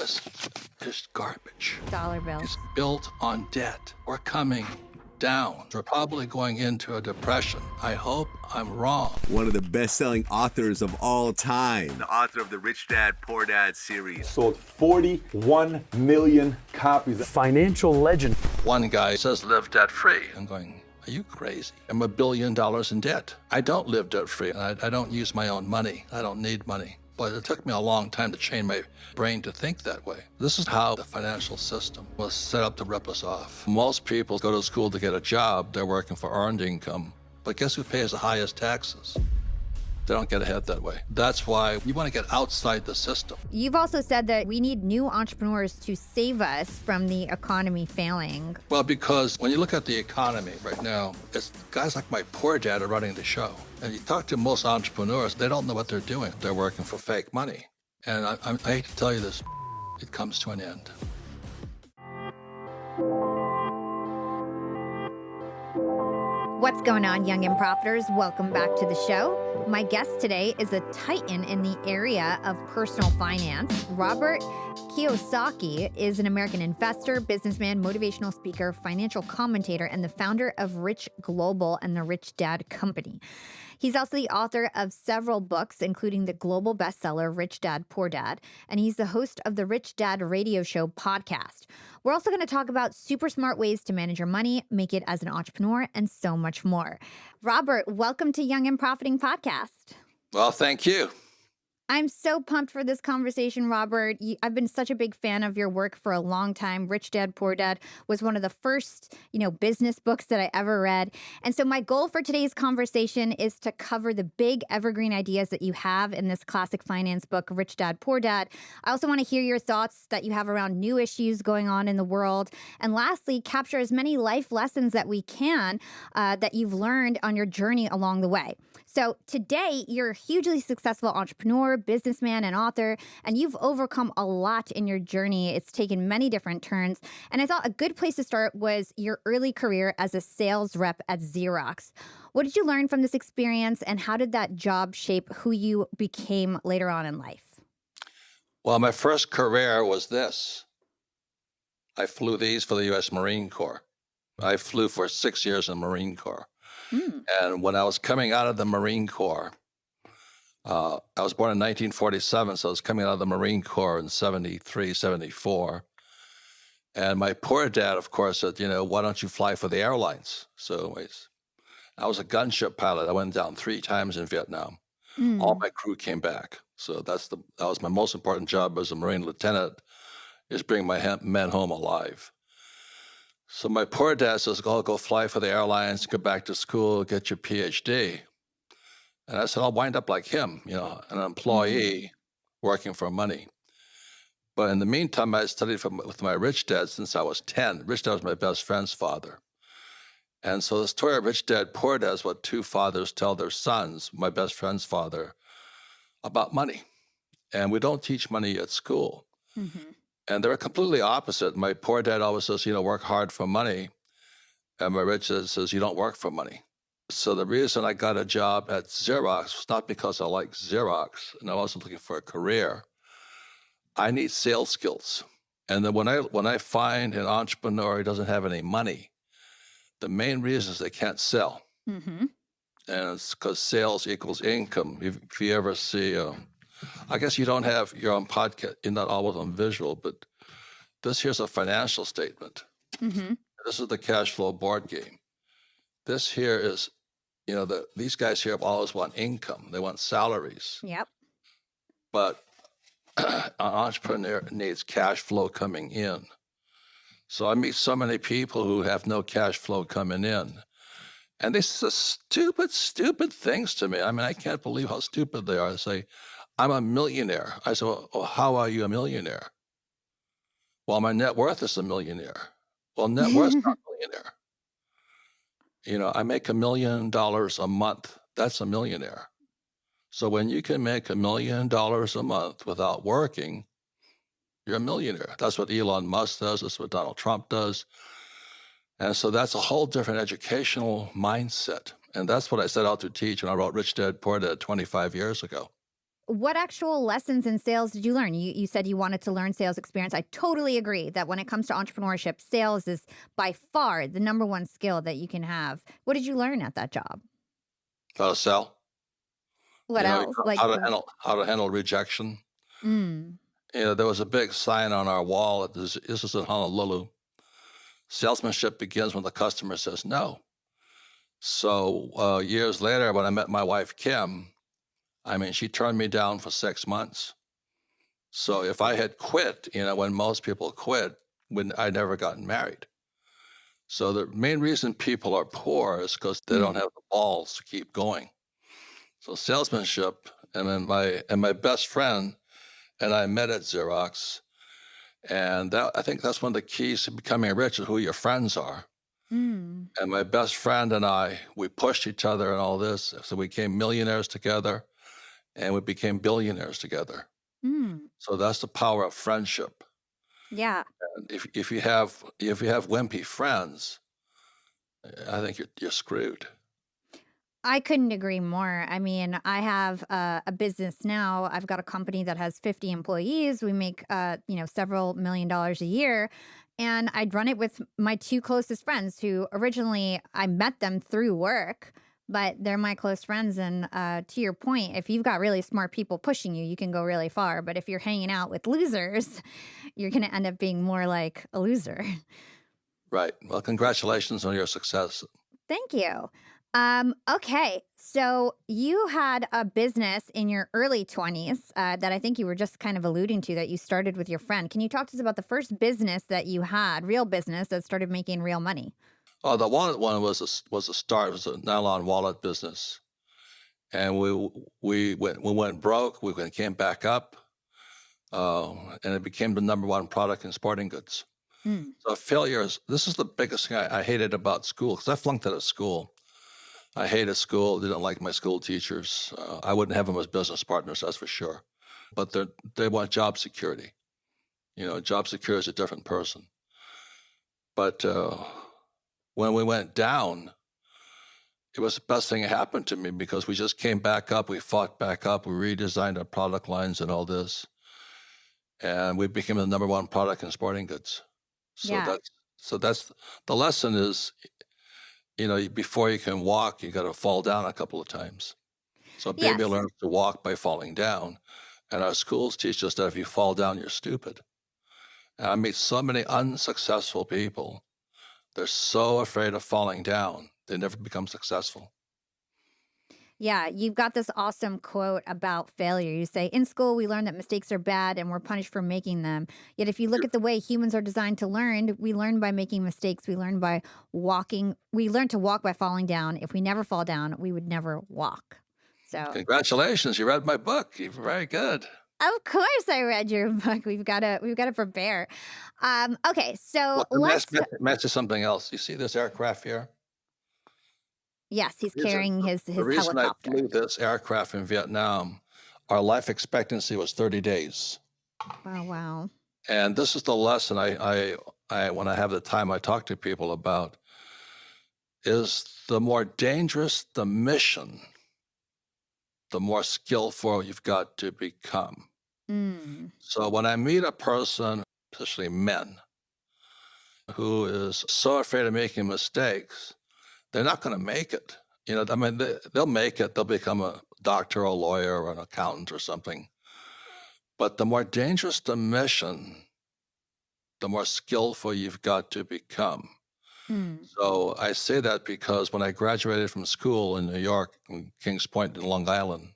This is garbage. Dollar bills. It's built on debt. We're coming down. We're probably going into a depression. I hope I'm wrong. One of the best-selling authors of all time, the author of the Rich Dad, Poor Dad series. Sold 41 million copies. Financial legend. One guy says live debt-free. I'm going, are you crazy? I'm $1 billion in debt. I don't live debt-free. I don't use my own money. I don't need money. But it took me a long time to train my brain to think that way. This is how the financial system was set up to rip us off. Most people go to school to get a job. They're working for earned income. But guess who pays the highest taxes? They don't get ahead that way. That's why you want to get outside the system. You've also said that we need new entrepreneurs to save us from the economy failing. Well, because when you look at the economy right now, it's guys like my poor dad are running the show. And you talk to most entrepreneurs, they don't know what they're doing. They're working for fake money. And I hate to tell you this, it comes to an end. What's going on, young and profiters? Welcome back to the show. My guest today is a titan in the area of personal finance. Robert Kiyosaki is an American investor, businessman, motivational speaker, financial commentator, and the founder of Rich Global and the Rich Dad Company. He's also the author of several books, including the global bestseller, Rich Dad, Poor Dad, and he's the host of the Rich Dad Radio Show podcast. We're also going to talk about super smart ways to manage your money, make it as an entrepreneur, and so much more. Robert, welcome to Young and Profiting Podcast. Well, thank you. I'm so pumped for this conversation, Robert. I've been such a big fan of your work for a long time. Rich Dad, Poor Dad was one of the first, business books that I ever read. And so my goal for today's conversation is to cover the big evergreen ideas that you have in this classic finance book, Rich Dad, Poor Dad. I also want to hear your thoughts that you have around new issues going on in the world. And lastly, capture as many life lessons that we can that you've learned on your journey along the way. So today, you're a hugely successful entrepreneur, businessman, and author, and you've overcome a lot in your journey. It's taken many different turns. And I thought a good place to start was your early career as a sales rep at Xerox. What did you learn from this experience, and how did that job shape who you became later on in life? Well, my first career was this. I flew these for the U.S. Marine Corps. I flew for 6 years in the Marine Corps. And when I was coming out of the Marine Corps, I was born in 1947, so I was coming out of the Marine Corps in 73, 74. And my poor dad, of course, said, why don't you fly for the airlines? So I was a gunship pilot. I went down 3 times in Vietnam. All my crew came back. So that was my most important job as a Marine lieutenant, is bring my men home alive. So my poor dad says, go fly for the airlines, go back to school, get your PhD. And I said, I'll wind up like him, an employee working for money. But in the meantime, I studied with my rich dad since I was 10. Rich dad was my best friend's father. And so the story of Rich Dad, Poor Dad is what 2 fathers tell their sons, my best friend's father, about money. And we don't teach money at school. Mm-hmm. And they're completely opposite. My poor dad always says, work hard for money. And my rich dad says, you don't work for money. So the reason I got a job at Xerox was not because I like Xerox and I wasn't looking for a career. I need sales skills. And then when I find an entrepreneur who doesn't have any money, the main reason is they can't sell. Mm-hmm. And it's because sales equals income. If you ever see... I guess you don't have your own podcast. You're not always on visual, but here's a financial statement. Mm-hmm. This is the Cashflow board game. This here is, these guys here always want income. They want salaries. Yep. But an entrepreneur needs cash flow coming in. So I meet so many people who have no cash flow coming in. And they say stupid things to me. I mean, I can't believe how stupid they are. They say, I'm a millionaire. I said, well, how are you a millionaire? Well, my net worth is a millionaire. Well, net worth is not a millionaire. I make $1 million a month. That's a millionaire. So when you can make $1 million a month without working, you're a millionaire. That's what Elon Musk does. That's what Donald Trump does. And so that's a whole different educational mindset. And that's what I set out to teach when I wrote Rich Dad, Poor Dad 25 years ago. what actual lessons in sales did you learn? You said you wanted to learn sales experience. I totally agree that when it comes to entrepreneurship, sales is by far the number one skill that you can have. What did you learn at that job? How to sell, What else? Like, how to handle rejection. mm, There was a big sign on our wall. This is in Honolulu. Salesmanship begins when the customer says no. So years later, when I met my wife, Kim, I mean, she turned me down for 6 months. So if I had quit, when most people quit, when I never gotten married. So the main reason people are poor is because they don't have the balls to keep going. So salesmanship, and then my best friend and I met at Xerox, and I think that's one of the keys to becoming rich is who your friends are. mm, And my best friend and I, we pushed each other and all this, so we became millionaires together, and we became billionaires together. mm. So that's the power of friendship. Yeah. And if you have wimpy friends, I think you're screwed. I couldn't agree more. I mean, I have a business now. I've got a company that has 50 employees. We make, several $1,000,000 a year. And I'd run it with my two closest friends who originally I met them through work, but they're my close friends. And to your point, if you've got really smart people pushing you, you can go really far. But if you're hanging out with losers, you're going to end up being more like a loser. Right. Well, congratulations on your success. Thank you. Okay. So you had a business in your early 20s that I think you were just kind of alluding to that you started with your friend. Can you talk to us about the first business that you had, real business that started making real money? Oh, the wallet one was a start. It was a nylon wallet business, and we went broke. We came back up, and it became the number one product in sporting goods. Mm. So failures. This is the biggest thing I hated about school because I flunked out of school. I hated school. Didn't like my school teachers. I wouldn't have them as business partners, that's for sure. But they want job security. Job security is a different person. But when we went down, it was the best thing that happened to me because we just came back up. We fought back up. We redesigned our product lines and all this. And we became the number one product in sporting goods. So Yeah. that's the lesson is, before you can walk, you got to fall down a couple of times. So a baby Yes. learns to walk by falling down. And our schools teach us that if you fall down, you're stupid. And I meet so many unsuccessful people. They're so afraid of falling down, they never become successful. Yeah, you've got this awesome quote about failure. You say, in school, we learn that mistakes are bad and we're punished for making them. Yet, if you look at the way humans are designed to learn, we learn by making mistakes. We learn by walking. We learn to walk by falling down. If we never fall down, we would never walk. So, Congratulations, you read my book. You're very good. of course, I read your book. We've got to prepare. Okay, so Well, let's. match to something else. You see this aircraft here? Yes, he's carrying his The reason helicopter. I flew this aircraft in Vietnam, our life expectancy was 30 days. Oh, wow. And this is the lesson I when I have the time I talk to people about is the more dangerous the mission, the more skillful you've got to become. Mm. So when I meet a person, especially men, who is so afraid of making mistakes, they're not going to make it. I mean, they'll make it. They'll become a doctor or a lawyer or an accountant or something. But the more dangerous the mission, the more skillful you've got to become. Mm. So I say that because when I graduated from school in New York, in Kings Point in Long Island,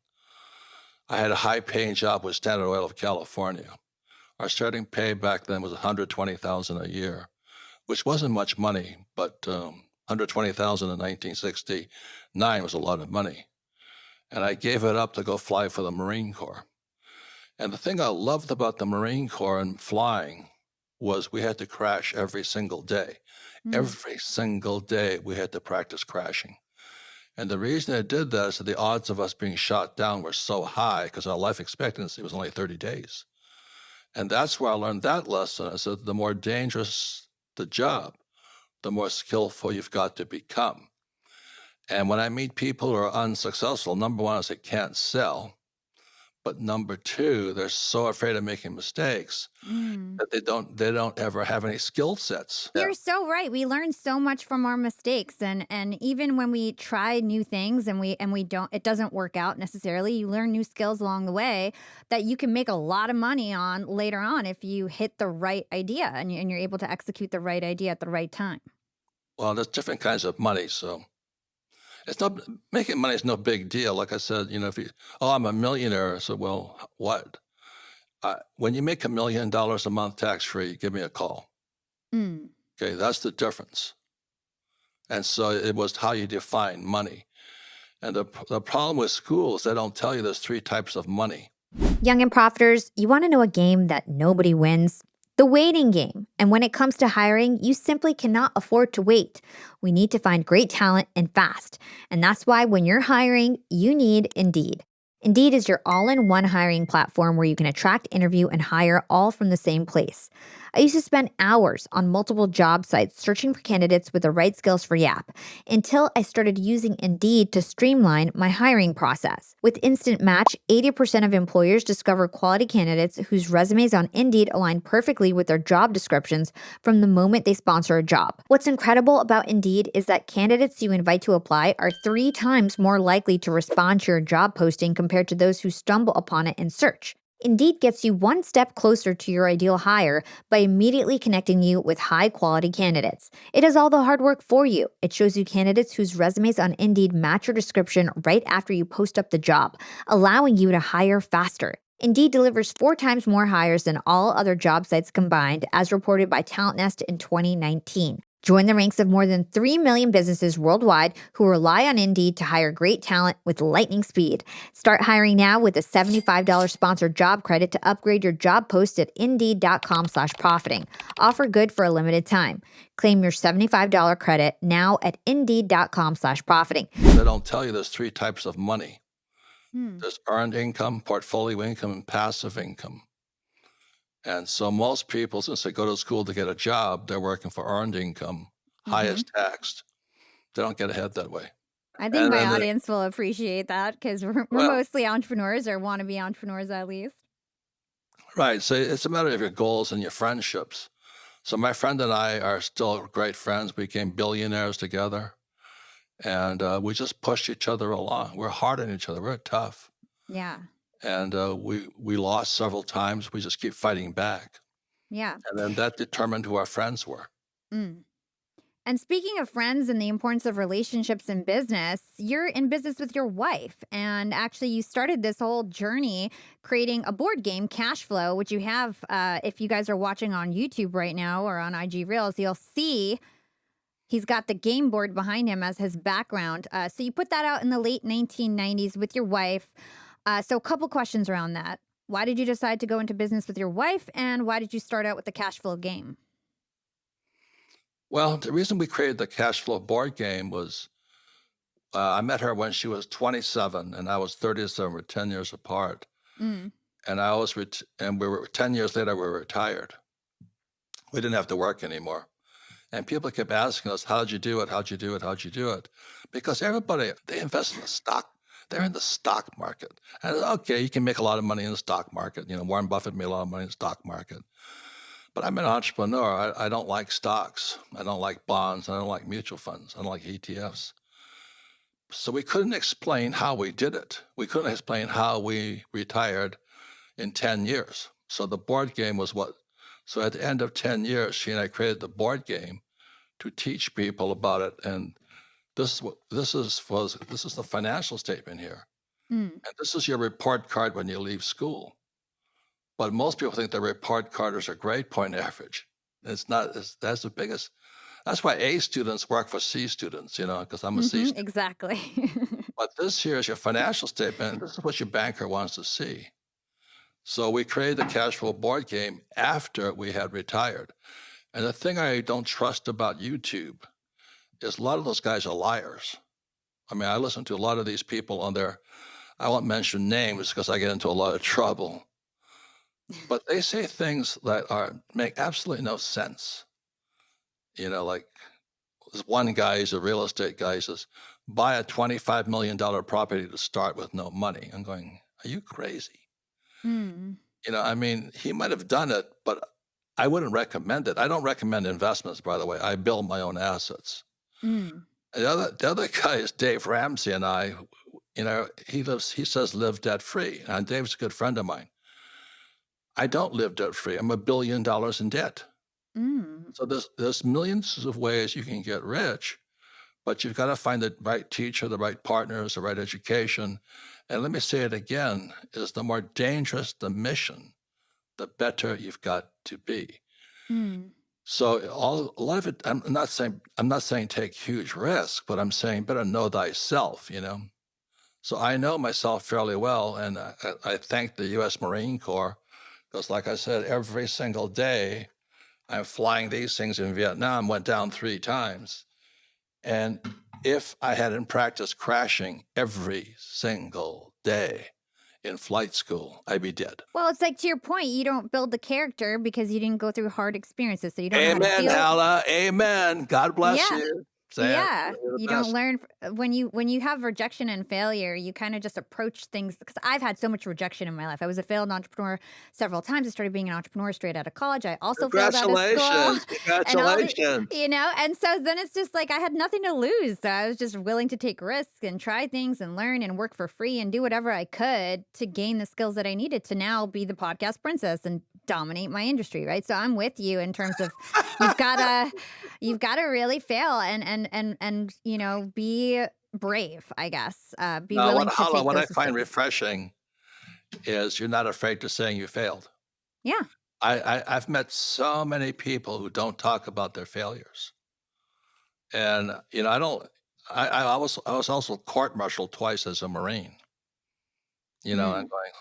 I had a high-paying job with Standard Oil of California. Our starting pay back then was $120,000 a year, which wasn't much money, but $120,000 in 1969 was a lot of money. And I gave it up to go fly for the Marine Corps. And the thing I loved about the Marine Corps and flying was we had to crash every single day. Mm. Every single day we had to practice crashing. And the reason I did that is that the odds of us being shot down were so high because our life expectancy was only 30 days. And that's where I learned that lesson. I said, the more dangerous the job, the more skillful you've got to become. And when I meet people who are unsuccessful, number one is they can't sell. But number two, they're so afraid of making mistakes Mm. that they don't ever have any skill sets. You're so right. We learn so much from our mistakes, and even when we try new things and we don't, it doesn't work out necessarily. You learn new skills along the way that you can make a lot of money on later on if you hit the right idea and you're able to execute the right idea at the right time. Well, there's different kinds of money, so it's not making money is no big deal. Like I said, if you, oh, I'm a millionaire. So, well, what? When you make $1 million a month tax free, give me a call. Mm. Okay, that's the difference. And so it was how you define money. And the problem with schools, they don't tell you there's three types of money. Young and profiters, you want to know a game that nobody wins? The waiting game. And when it comes to hiring, you simply cannot afford to wait. We need to find great talent and fast. And that's why when you're hiring, you need Indeed. Indeed is your all-in-one hiring platform where you can attract, interview, and hire all from the same place. I used to spend hours on multiple job sites searching for candidates with the right skills for Yap until I started using Indeed to streamline my hiring process. With Instant Match, 80% of employers discover quality candidates whose resumes on Indeed align perfectly with their job descriptions from the moment they sponsor a job. What's incredible about Indeed is that candidates you invite to apply are 3 times more likely to respond to your job posting compared to those who stumble upon it in search. Indeed gets you one step closer to your ideal hire by immediately connecting you with high-quality candidates. It does all the hard work for you. It shows you candidates whose resumes on Indeed match your description right after you post up the job, allowing you to hire faster. Indeed delivers 4 times more hires than all other job sites combined, as reported by Talent Nest in 2019. Join the ranks of more than 3 million businesses worldwide who rely on Indeed to hire great talent with lightning speed. Start hiring now with a $75 sponsored job credit to upgrade your job post at Indeed.com/profiting. Offer good for a limited time. Claim your $75 credit now at Indeed.com/profiting. They don't tell you there's three types of money. Hmm. There's earned income, portfolio income, and passive income. And so most people, since they go to school to get a job, they're working for earned income, highest taxed. They don't get ahead that way. I think And my then audience will appreciate that because we're well, mostly entrepreneurs or want to be entrepreneurs at least. right. So it's a matter of your goals and your friendships. So my friend and I are still great friends. We became billionaires together. And we just push each other along. We're hard on each other. We're tough. Yeah. And we lost several times. We just keep fighting back. Yeah. And then that determined who our friends were. Mm. And speaking of friends and the importance of relationships in business, you're in business with your wife. And actually, you started this whole journey creating a board game, Cashflow, which you have, if you guys are watching on YouTube right now or on IG Reels, you'll see he's got the game board behind him as his background. So you put that out in the late 1990s with your wife. So a couple questions around that. Why did you decide to go into business with your wife? And why did you start out with the Cashflow game? Well, the reason we created the Cashflow board game was I met her when she was 27 and I was 37. We're 10 years apart. Mm. And and we were 10 years later, we were retired. We didn't have to work anymore. And people kept asking us, how'd you do it? How'd you do it? How'd you do it? Because everybody, they invest in the stock. They're in the stock market. And okay, you can make a lot of money in the stock market. Warren Buffett made a lot of money in the stock market. But I'm an entrepreneur. I don't like stocks. I don't like bonds. I don't like mutual funds. I don't like ETFs. So we couldn't explain how we did it. We couldn't explain how we retired in 10 years. So the board game was what? So at the end of 10 years, she and I created the board game to teach people about it. And this is the financial statement here. Mm. And this is your report card when you leave school. But most people think the report card is a grade point average. It's not. That's the biggest. That's why A students work for C students, because I'm a C student. Exactly. But this here is your financial statement. This is what your banker wants to see. So we created the Cashflow board game after we had retired. And the thing I don't trust about YouTube is a lot of those guys are liars. I mean, I listen to a lot of these people on there. I won't mention names because I get into a lot of trouble. But they say things that make absolutely no sense. Like this one guy, he's a real estate guy, he says, buy a $25 million property to start with no money. I'm going, are you crazy? Mm. I mean, he might have done it, but I wouldn't recommend it. I don't recommend investments, by the way. I build my own assets. Mm. The other guy is Dave Ramsey, and he says live debt free. And Dave's a good friend of mine. I don't live debt free. I'm $1 billion in debt. Mm. So there's millions of ways you can get rich, but you've got to find the right teacher, the right partners, the right education. And let me say it again: is the more dangerous the mission, the better you've got to be. Mm. So a lot of it, I'm not saying take huge risks, but I'm saying better know thyself. So I know myself fairly well, and I thank the U.S. Marine Corps because, like I said, every single day I'm flying these things in Vietnam. Went down 3 times, and if I hadn't practiced crashing every single day in flight school, I'd be dead. Well, it's like to your point, you don't build the character because you didn't go through hard experiences, so you don't know how to Amen, deal. Hala. Amen. God bless Yeah. you. Sam, Yeah, you're the you best. don't learn when you have rejection and failure, you kind of just approach things because I've had so much rejection in my life. I was a failed entrepreneur several times. I started being an entrepreneur straight out of college. I also failed out of school Congratulations. and all the, Congratulations. and so then it's just like I had nothing to lose. So I was just willing to take risks and try things and learn and work for free and do whatever I could to gain the skills that I needed to now be the podcast princess and dominate my industry, right? So I'm with you in terms of you've got to really fail and be brave, I guess. Be No, willing to take what I those find mistakes. refreshing is you're not afraid to saying you failed. Yeah. I've met so many people who don't talk about their failures. And I don't I was also court-martialed twice as a Marine. And I'm Mm. going,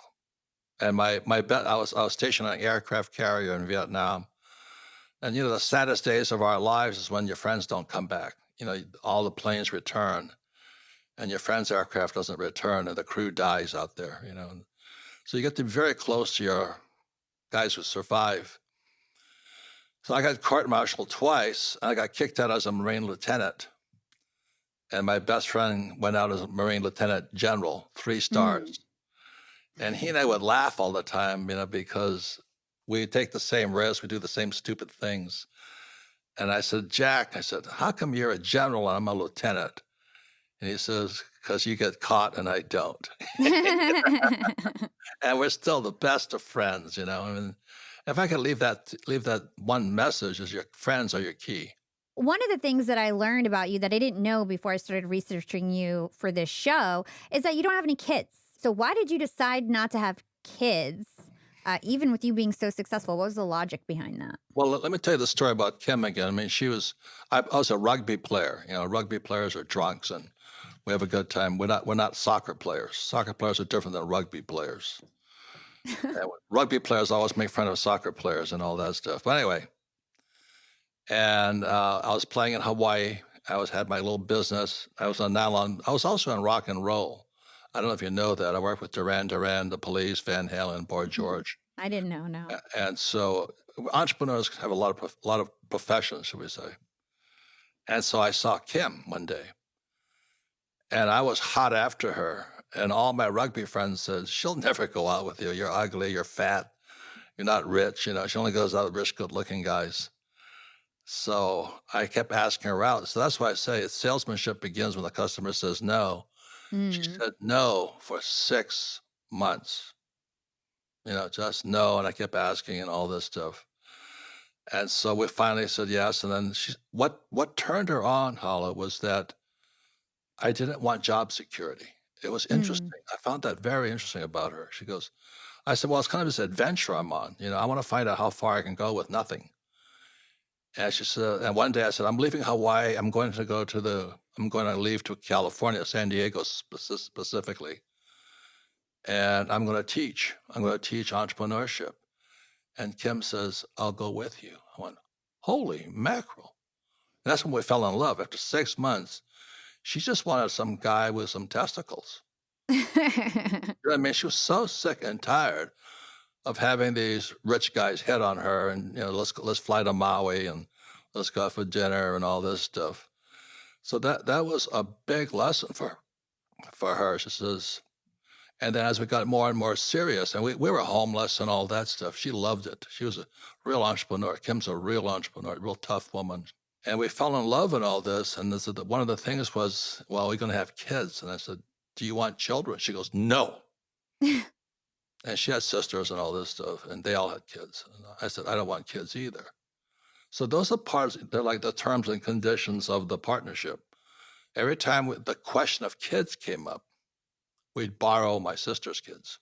and I was stationed on an aircraft carrier in Vietnam. And the saddest days of our lives is when your friends don't come back. All the planes return and your friend's aircraft doesn't return and the crew dies out there. So you get to be very close to your guys who survive. So I got court-martialed twice, and I got kicked out as a Marine lieutenant. And my best friend went out as a Marine lieutenant general, 3 stars. And he and I would laugh all the time, because we take the same risks, we do the same stupid things. And I said, Jack, how come you're a general and I'm a lieutenant? And he says, because you get caught and I don't. And we're still the best of friends, I mean, if I could leave that one message is your friends are your key. One of the things that I learned about you that I didn't know before I started researching you for this show is that you don't have any kids. So why did you decide not to have kids, even with you being so successful? What was the logic behind that? Well, let me tell you the story about Kim again. I mean, I was a rugby player. Rugby players are drunks and we have a good time. We're not soccer players. Soccer players are different than rugby players. And rugby players always make fun of soccer players and all that stuff. But anyway, and I was playing in Hawaii. I had my little business. I was on nylon. I was also in rock and roll. I don't know if you know that. I worked with Duran Duran, The Police, Van Halen, Boy George. I didn't know, no. And so entrepreneurs have a lot of professions, should we say. And so I saw Kim one day. And I was hot after her. And all my rugby friends said, she'll never go out with you. You're ugly, you're fat, you're not rich. She only goes out with rich, good-looking guys. So I kept asking her out. So that's why I say salesmanship begins when the customer says no. She said no for 6 months. Just no. And I kept asking and all this stuff. And so we finally said yes. And then what turned her on, Hala, was that I didn't want job security. It was interesting. I found that very interesting about her. She goes, I said, well, it's kind of this adventure I'm on. I want to find out how far I can go with nothing. And she said, and one day I said, I'm leaving Hawaii. I'm going to leave to California, San Diego specifically. And I'm going to teach. I'm going to teach entrepreneurship. And Kim says, I'll go with you. I went, holy mackerel. And that's when we fell in love. After 6 months, she just wanted some guy with some testicles. I mean, she was so sick and tired of having these rich guys hit on her and, let's fly to Maui and let's go out for dinner and all this stuff. So that was a big lesson for her. She says, And then as we got more and more serious, and we were homeless and all that stuff, she loved it. She was a real entrepreneur. Kim's a real entrepreneur, real tough woman. And we fell in love and all this. And one of the things was, well, we're going to have kids. And I said, do you want children? She goes, no. And she had sisters and all this stuff, and they all had kids. And I said, I don't want kids either. So those are parts, they're like the terms and conditions of the partnership. Every time the question of kids came up, we'd borrow my sister's kids.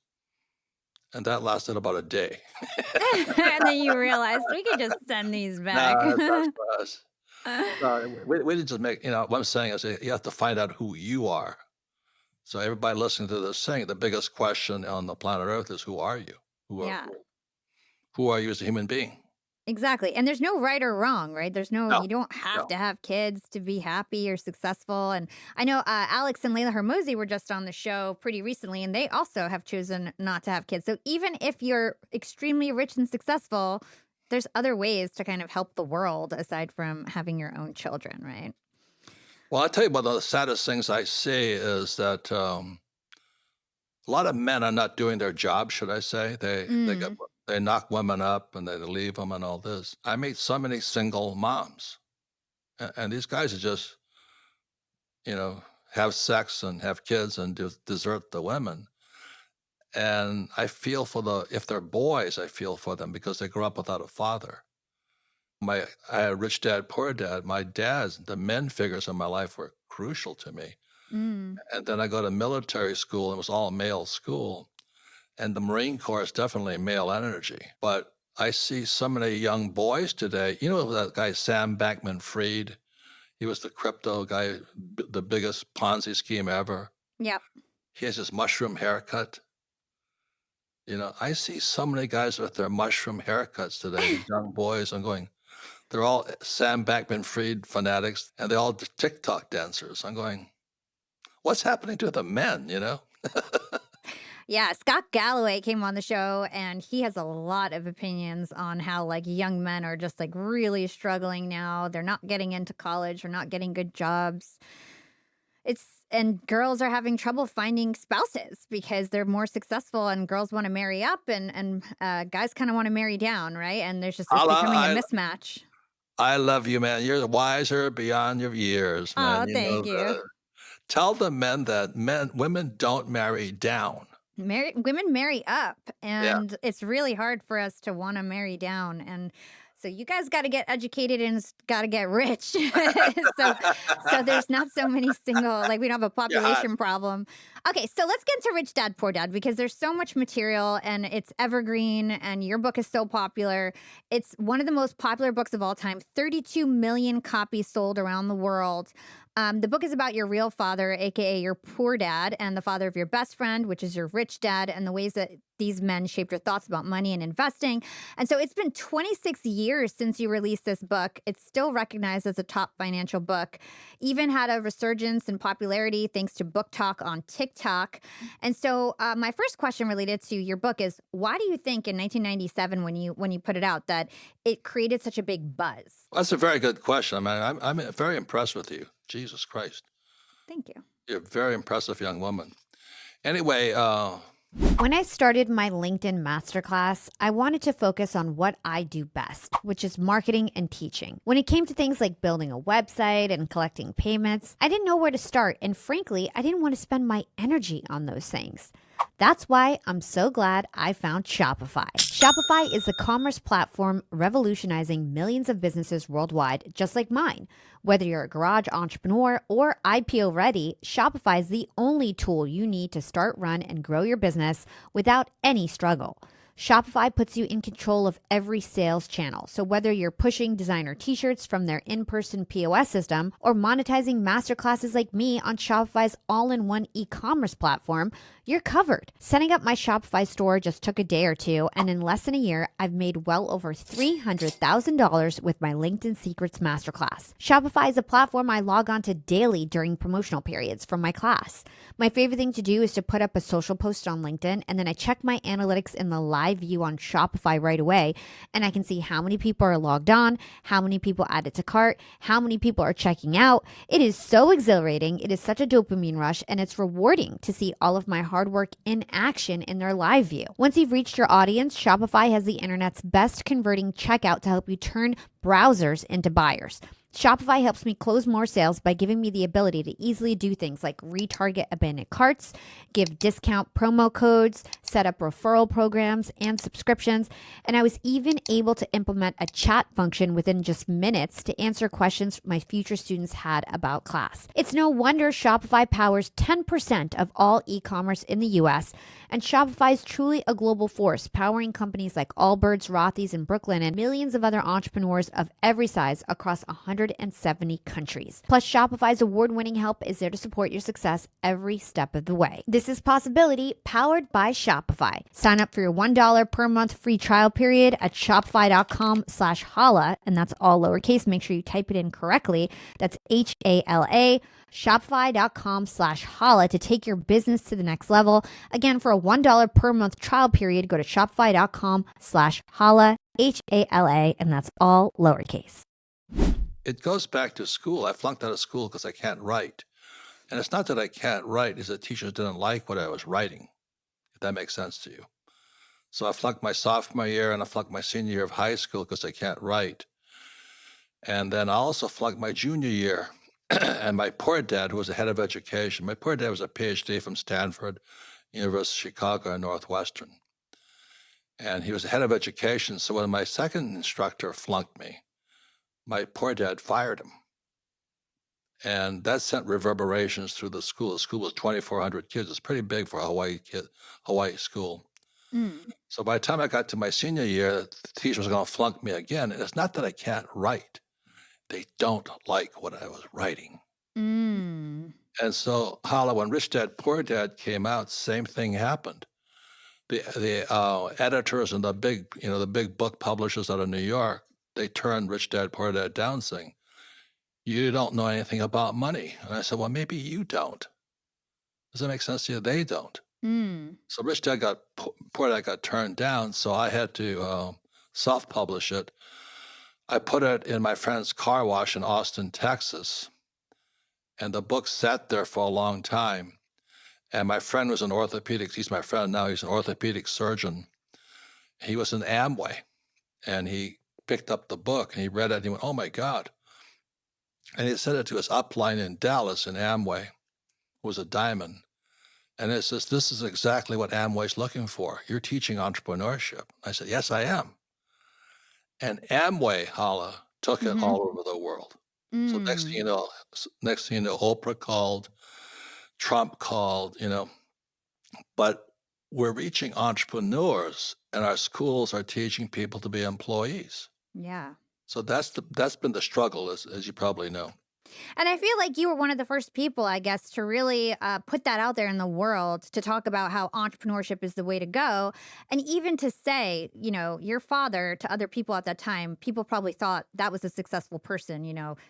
And that lasted about a day. And then you realized we could just send these back. No, that's for us. No, we didn't just make, what I'm saying is you have to find out who you are. So everybody listening to this thing, the biggest question on the planet Earth is, who are you? Who are you as a human being? Exactly. And there's no right or wrong, right? No, you don't have no. to have kids to be happy or successful. And I know Alex and Layla Hermosi were just on the show pretty recently, and they also have chosen not to have kids. So even if you're extremely rich and successful, there's other ways to kind of help the world aside from having your own children, right? Well, I'll tell you one of the saddest things I see is that a lot of men are not doing their job, should I say. They knock women up and they leave them and all this. I meet so many single moms. And these guys are just, have sex and have kids and desert the women. And I feel if they're boys, I feel for them because they grew up without a father. I had Rich Dad, Poor Dad. The men figures in my life were crucial to me. And then I go to military school, and it was all male school. And the Marine Corps is definitely male energy. But I see so many young boys today. You know that guy, Sam Bankman-Fried? He was the crypto guy, the biggest Ponzi scheme ever. Yep. He has his mushroom haircut. I see so many guys with their mushroom haircuts today, these young boys. I'm going, they're all Sam Bankman-Fried fanatics, and they're all TikTok dancers. I'm going, what's happening to the men, Yeah, Scott Galloway came on the show, and he has a lot of opinions on how young men are just really struggling now. They're not getting into college, they're not getting good jobs. And girls are having trouble finding spouses because they're more successful, and girls want to marry up, and guys kind of want to marry down, right? And there's just becoming a mismatch. I love you, man. You're wiser beyond your years, man. Oh, thank you. Tell the men that women don't marry down. Women marry up, and Yeah. it's really hard for us to want to marry down. And so you guys got to get educated and got to get rich. so there's not so many single, we don't have a population problem. Okay, so let's get into Rich Dad, Poor Dad, because there's so much material and it's evergreen, and your book is so popular. It's one of the most popular books of all time, 32 million copies sold around the world. The book is about your real father, aka your poor dad, and the father of your best friend, which is your rich dad, and the ways that these men shaped your thoughts about money and investing. And so it's been 26 years since you released this book. It's still recognized as a top financial book, even had a resurgence in popularity thanks to Book Talk on TikTok. And so my first question related to your book is, why do you think in 1997 when you put it out that it created such a big buzz? That's a very good question. I mean, I'm very impressed with you. Jesus Christ. Thank you. You're a very impressive young woman. Anyway, when I started my LinkedIn masterclass, I wanted to focus on what I do best, which is marketing and teaching. When it came to things like building a website and collecting payments, I didn't know where to start. And frankly, I didn't want to spend my energy on those things. That's why I'm so glad I found Shopify. Shopify is the commerce platform revolutionizing millions of businesses worldwide, just like mine. Whether you're a garage entrepreneur or IPO ready, Shopify is the only tool you need to start, run, and grow your business without any struggle. Shopify puts you in control of every sales channel. So whether you're pushing designer t-shirts from their in-person POS system or monetizing masterclasses like me on Shopify's all-in-one e-commerce platform, you're covered. Setting up my Shopify store just took a day or two, and in less than a year, I've made well over $300,000 with my LinkedIn Secrets Masterclass. Shopify is a platform I log on to daily during promotional periods from my class. My favorite thing to do is to put up a social post on LinkedIn, and then I check my analytics in the live view on Shopify right away, and I can see how many people are logged on, how many people added to cart, how many people are checking out. It is so exhilarating. It is such a dopamine rush, and it's rewarding to see all of my hard work in action in their live view. Once you've reached your audience, Shopify has the internet's best converting checkout to help you turn browsers into buyers. Shopify helps me close more sales by giving me the ability to easily do things like retarget abandoned carts, give discount promo codes, set up referral programs and subscriptions, and I was even able to implement a chat function within just minutes to answer questions my future students had about class. It's no wonder Shopify powers 10% of all e-commerce in the US, and Shopify is truly a global force, powering companies like Allbirds, Rothy's, and Brooklyn, and millions of other entrepreneurs of every size across 170 countries. Plus, Shopify's award-winning help is there to support your success every step of the way. This is Possibility, powered by Shopify. Sign up for your $1 per month free trial period at shopify.com/Hala, and that's all lowercase. Make sure you type it in correctly. That's HALA. Shopify.com/Hala to take your business to the next level. Again, for a $1 per month trial period, go to shopify.com/Hala, HALA, and that's all lowercase. It goes back to school. I flunked out of school because I can't write. And it's not that I can't write, it's that teachers didn't like what I was writing, if that makes sense to you. So I flunked my sophomore year and I flunked my senior year of high school because I can't write. And then I also flunked my junior year. And my poor dad, who was the head of education, my poor dad was a PhD from Stanford, University of Chicago, and Northwestern. And he was the head of education. So when my second instructor flunked me, my poor dad fired him. And that sent reverberations through the school. The school was 2,400 kids. It's pretty big for a Hawaii school. So by the time I got to my senior year, the teacher was going to flunk me again. And it's not that I can't write. They don't like what I was writing. And so, Hala, when Rich Dad Poor Dad came out, same thing happened. The editors and the big book publishers out of New York, they turned Rich Dad Poor Dad down, saying, "You don't know anything about money." And I said, "Well, maybe you don't." Does that make sense to you? They don't. So Rich Dad Poor Dad got turned down, so I had to self-publish it. I put it in my friend's car wash in Austin, Texas, and the book sat there for a long time. And my friend was an orthopedic. He's my friend now. He's an orthopedic surgeon. He was in Amway, and he picked up the book and he read it and he went, "Oh my God!" And he sent it to his upline in Dallas in Amway, who was a diamond. And it says, "This is exactly what Amway's looking for. You're teaching entrepreneurship." I said, "Yes, I am." And Amway, Hala, took it all over the world. So next thing you know, Oprah called, Trump called, but we're reaching entrepreneurs, and our schools are teaching people to be employees. Yeah. So that's been the struggle, as you probably know. And I feel like you were one of the first people, I guess, to really put that out there in the world, to talk about how entrepreneurship is the way to go. And even to say, your father to other people at that time, people probably thought that was a successful person,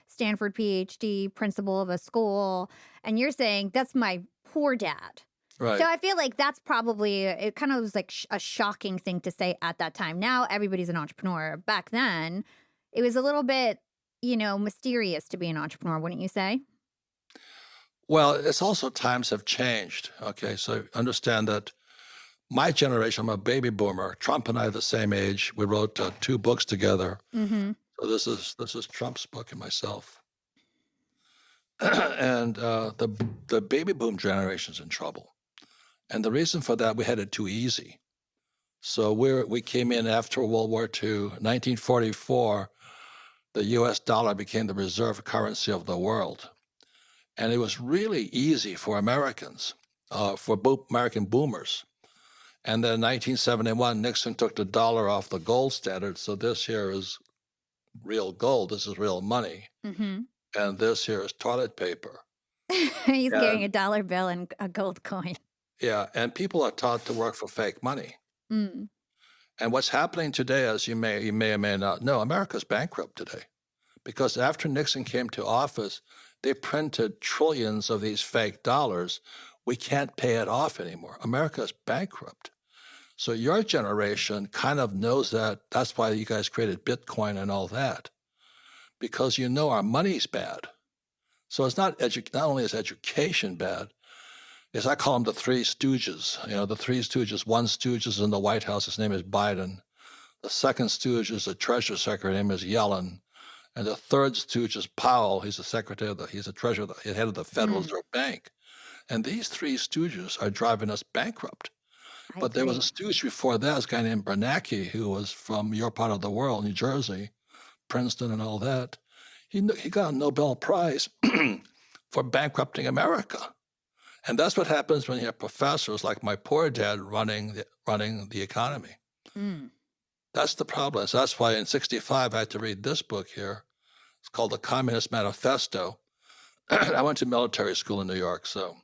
Stanford PhD, principal of a school. And you're saying, that's my poor dad. Right. So I feel like that's probably, it kind of was like a shocking thing to say at that time. Now everybody's an entrepreneur. Back then, it was a little bit, mysterious to be an entrepreneur, wouldn't you say? Well, it's also times have changed. Okay, so understand that my generation, I'm a baby boomer. Trump and I are the same age. We wrote 2 books together. So this is Trump's book and myself. And the baby boom generation's in trouble. And the reason for that, we had it too easy. So we came in after World War II, 1944. The U.S. dollar became the reserve currency of the world. And it was really easy for Americans, for American boomers. And then in 1971, Nixon took the dollar off the gold standard. So this here is real gold. This is real money. And this here is toilet paper. He's carrying a dollar bill and a gold coin. Yeah, and people are taught to work for fake money. And what's happening today, as you may or may not know, America's bankrupt today. Because after Nixon came to office, they printed trillions of these fake dollars. We can't pay it off anymore. America's bankrupt. So your generation kind of knows that. That's why you guys created Bitcoin and all that, because our money's bad. So it's not only is education bad, is I call them the Three Stooges. You know, the Three Stooges. One Stooge is in the White House. His name is Biden. The second Stooge is the Treasury Secretary. His name is Yellen. And the third Stooge is Powell. He's the secretary of he's the treasurer, the head of the Federal Reserve Bank. And these three stooges are driving us bankrupt. But there was a stooge before that, this guy named Bernanke, who was from your part of the world, New Jersey, Princeton and all that. He got a Nobel Prize for bankrupting America. And that's what happens when you have professors like my poor dad running the economy. That's the problem. So that's why in 1965 I had to read this book here. It's called The Communist Manifesto. I went to military school in New York, so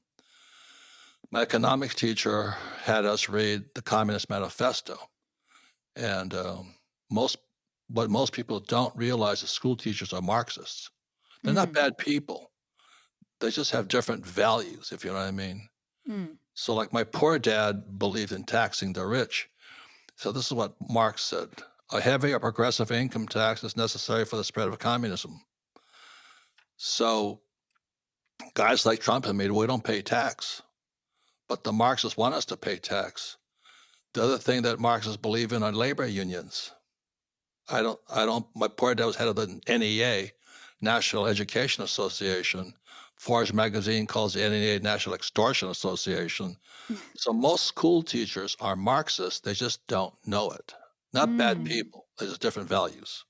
my economics teacher had us read The Communist Manifesto. And what most people don't realize is school teachers are Marxists. They're not bad people. They just have different values, if you know what I mean. So like my poor dad believed in taxing the rich. So this is what Marx said. A heavy or progressive income tax is necessary for the spread of communism. So guys like Trump and me, we don't pay tax. But the Marxists want us to pay tax. The other thing that Marxists believe in are labor unions. My poor dad was head of the NEA, National Education Association. Forge magazine calls the NEA National Extortion Association. So most school teachers are Marxists. They just don't know it. Not bad people. They're just different values.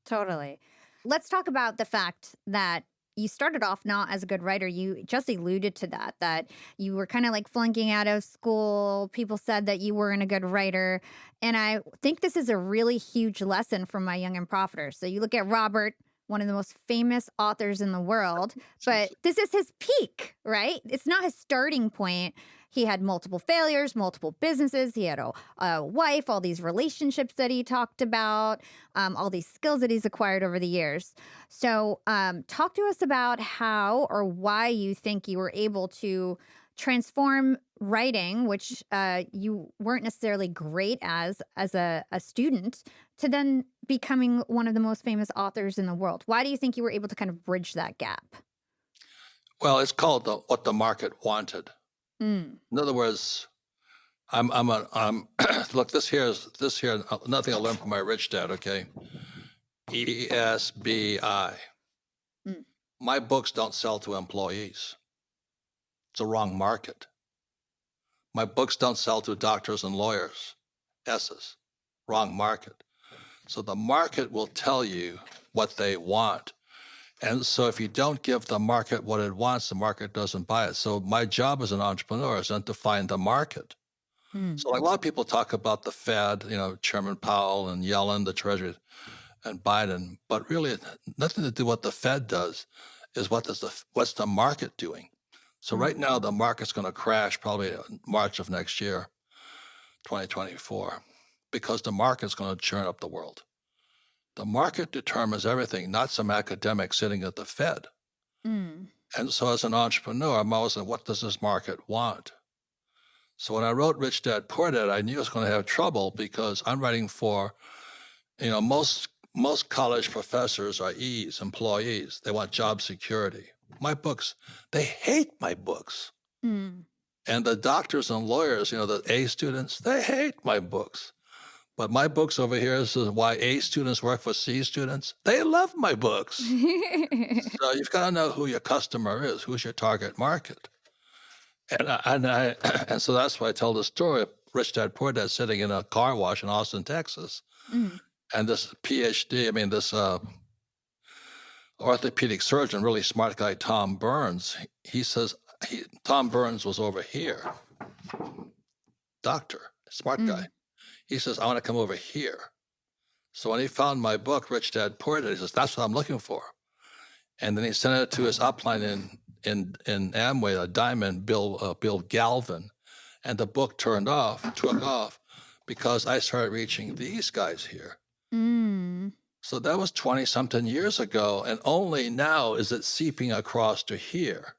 Totally. Let's talk about the fact that you started off not as a good writer. You just alluded to that you were kind of like flunking out of school. People said that you weren't a good writer. And I think this is a really huge lesson from my young and profiters. So you look at Robert, one of the most famous authors in the world, but this is his peak, right? It's not his starting point. He had multiple failures, multiple businesses. He had a wife, all these relationships that he talked about, all these skills that he's acquired over the years. So talk to us about how or why you think you were able to transform writing, which you weren't necessarily great as a student, to then becoming one of the most famous authors in the world. Why do you think you were able to kind of bridge that gap? Well, it's called what the market wanted. In other words, look, this here, nothing I learned from my rich dad, okay? ESBI. My books don't sell to employees. It's a wrong market. My books don't sell to doctors and lawyers. S's. Wrong market. So the market will tell you what they want. And so if you don't give the market what it wants, the market doesn't buy it. So my job as an entrepreneur is then to find the market. So like a lot of people talk about the Fed, Chairman Powell and Yellen, the Treasury, and Biden, but really nothing to do with what the Fed does is what's the market doing. So right now the market's going to crash probably in March of next year, 2024, because the market's going to churn up the world. The market determines everything, not some academic sitting at the Fed. And so as an entrepreneur, I'm always like, what does this market want? So when I wrote Rich Dad, Poor Dad, I knew I was going to have trouble because I'm writing for, most college professors are employees. They want job security. My books, they hate my books. And the doctors and lawyers, the A students, they hate my books. But my books over here is why A students work for C students. They love my books. So you've got to know who your customer is, who's your target market. And so that's why I tell the story of Rich Dad, Poor Dad sitting in a car wash in Austin, Texas. And this PhD, this orthopedic surgeon, really smart guy, Tom Burns, he says, Tom Burns was over here. Doctor, smart guy. He says, I want to come over here. So when he found my book, Rich Dad, Poor Dad, he says, that's what I'm looking for. And then he sent it to his upline in Amway, a diamond, Bill Galvin. And the book took off because I started reaching these guys here. So that was 20-something years ago. And only now is it seeping across to here.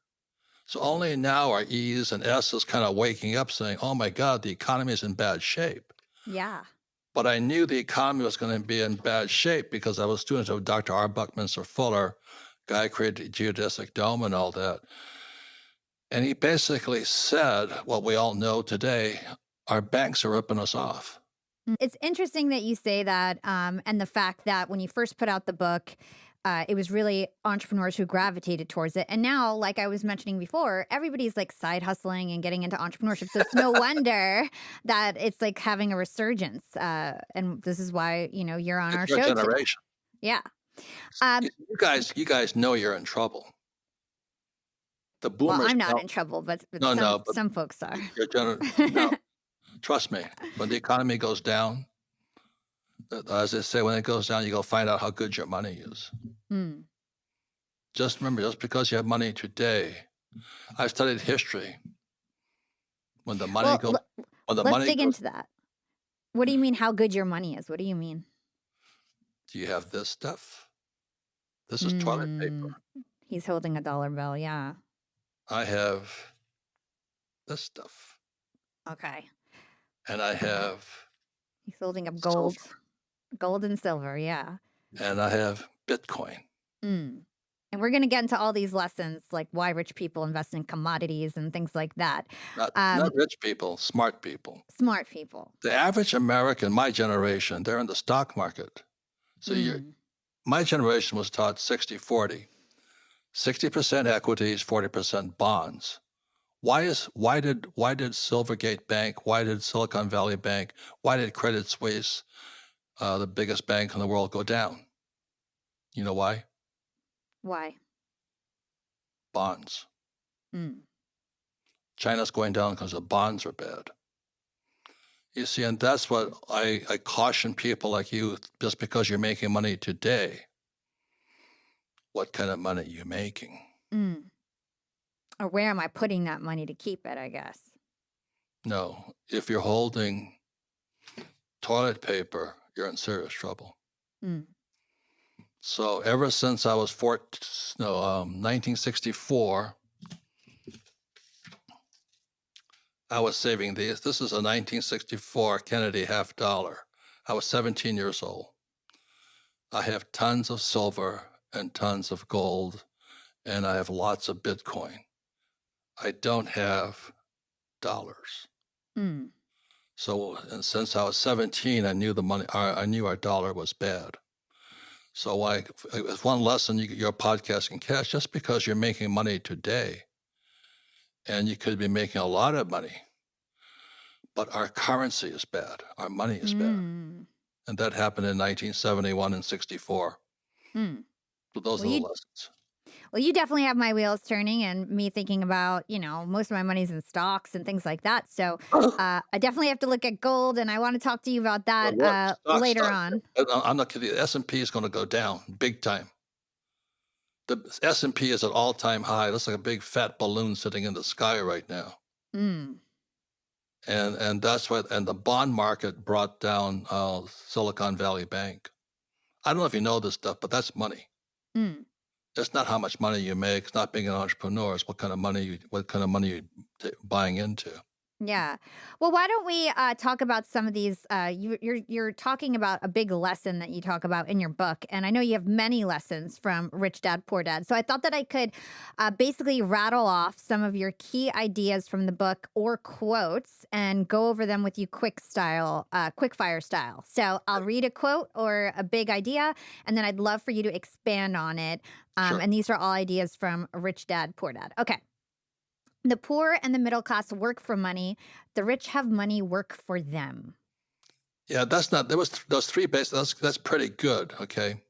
So only now are E's and S's kind of waking up saying, oh my God, the economy is in bad shape. Yeah. But I knew the economy was going to be in bad shape because I was student of Dr. R. Buckminster Fuller, guy who created the geodesic dome and all that. And he basically said what we all know today, our banks are ripping us off. It's interesting that you say that, and the fact that when you first put out the book, it was really entrepreneurs who gravitated towards it. And now, like I was mentioning before, everybody's like side hustling and getting into entrepreneurship. So it's no wonder that it's like having a resurgence. And this is why, you're on It's our your show today. generation. Yeah. Um, You guys know you're in trouble. The well, boomers I'm not don't. in trouble, but No, but some folks are. no, trust me. When the economy goes down, as they say, when it goes down, you go find out how good your money is. Hmm. Just remember, just because you have money today, I've studied history. When the money Well, goes, when the let's money dig goes, into that. What do you mean how good your money is? What do you mean? do you have this stuff? This is toilet paper. He's holding a dollar bill. Yeah. I have this stuff, Okay. and I have He's holding up silver, gold and silver. Yeah. and I have Bitcoin. Mm. And we're going to get into all these lessons, like why rich people invest in commodities and things like that. Not rich people, smart people. Smart people. The average American, my generation, they're in the stock market. So my generation was taught 60-40. 60% equities, 40% bonds. Why did Silvergate Bank, why did Silicon Valley Bank, why did Credit Suisse, the biggest bank in the world, go down? You know why? Why? Bonds. Mm. China's going down because the bonds are bad. You see, and that's what I caution people like you, just because you're making money today, what kind of money are you making? Mm. Or where am I putting that money to keep it, I guess? No, if you're holding toilet paper, you're in serious trouble. Mm. So ever since I was 1964, I was saving these. This is a 1964 Kennedy half dollar. I was 17 years old. I have tons of silver and tons of gold, and I have lots of Bitcoin. I don't have dollars. Mm. So, and since I was 17, I knew I knew our dollar was bad. So, it's one lesson your podcast can catch. Just because you're making money today, and you could be making a lot of money, but our currency is bad. Our money is bad. Mm. And that happened in 1971 and 64. Mm. So those are the lessons. Well, you definitely have my wheels turning and me thinking about, most of my money's in stocks and things like that. So I definitely have to look at gold, and I want to talk to you about that later on. I'm not kidding. The S&P is going to go down big time. The S&P is at all-time high. It looks like a big fat balloon sitting in the sky right now. Mm. And that's what. And the bond market brought down Silicon Valley Bank. I don't know if you know this stuff, but that's money. Mm. It's not how much money you make. It's not being an entrepreneur. It's what kind of money you're buying into. Yeah. Well, why don't we talk about some of these? You're talking about a big lesson that you talk about in your book, and I know you have many lessons from Rich Dad Poor Dad. So I thought that I could basically rattle off some of your key ideas from the book or quotes and go over them with you quick fire style. So I'll read a quote or a big idea, and then I'd love for you to expand on it. Sure. And these are all ideas from Rich Dad Poor Dad. Okay. The poor and the middle class work for money. The rich have money work for them. Yeah, that's not. There was those three basic. That's pretty good. Okay,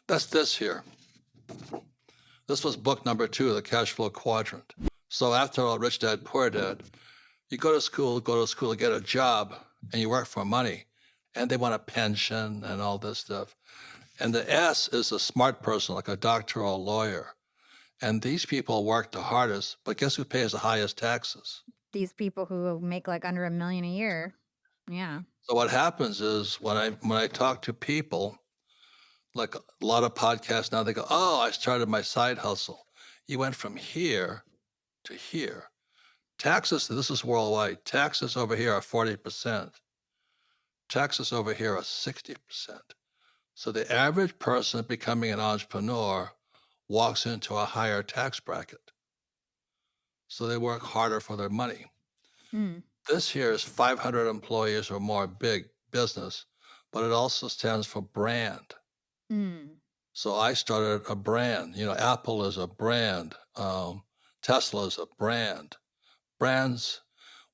that's this here. This was book number 2 of the Cashflow quadrant. So after all, Rich Dad Poor Dad, you go to school to get a job, and you work for money, and they want a pension and all this stuff. And the S is a smart person, like a doctor or a lawyer. And these people work the hardest, but guess who pays the highest taxes? These people who make like under $1 million a year. Yeah. So what happens is when I talk to people, like a lot of podcasts now, they go, "Oh, I started my side hustle." You went from here to here. Taxes, this is worldwide. Taxes over here are 40%. Taxes over here are 60%. So the average person becoming an entrepreneur walks into a higher tax bracket. So they work harder for their money. Mm. This here is 500 employees or more, big business, but it also stands for brand. Mm. So I started a brand. Apple is a brand. Tesla is a brand. Brands.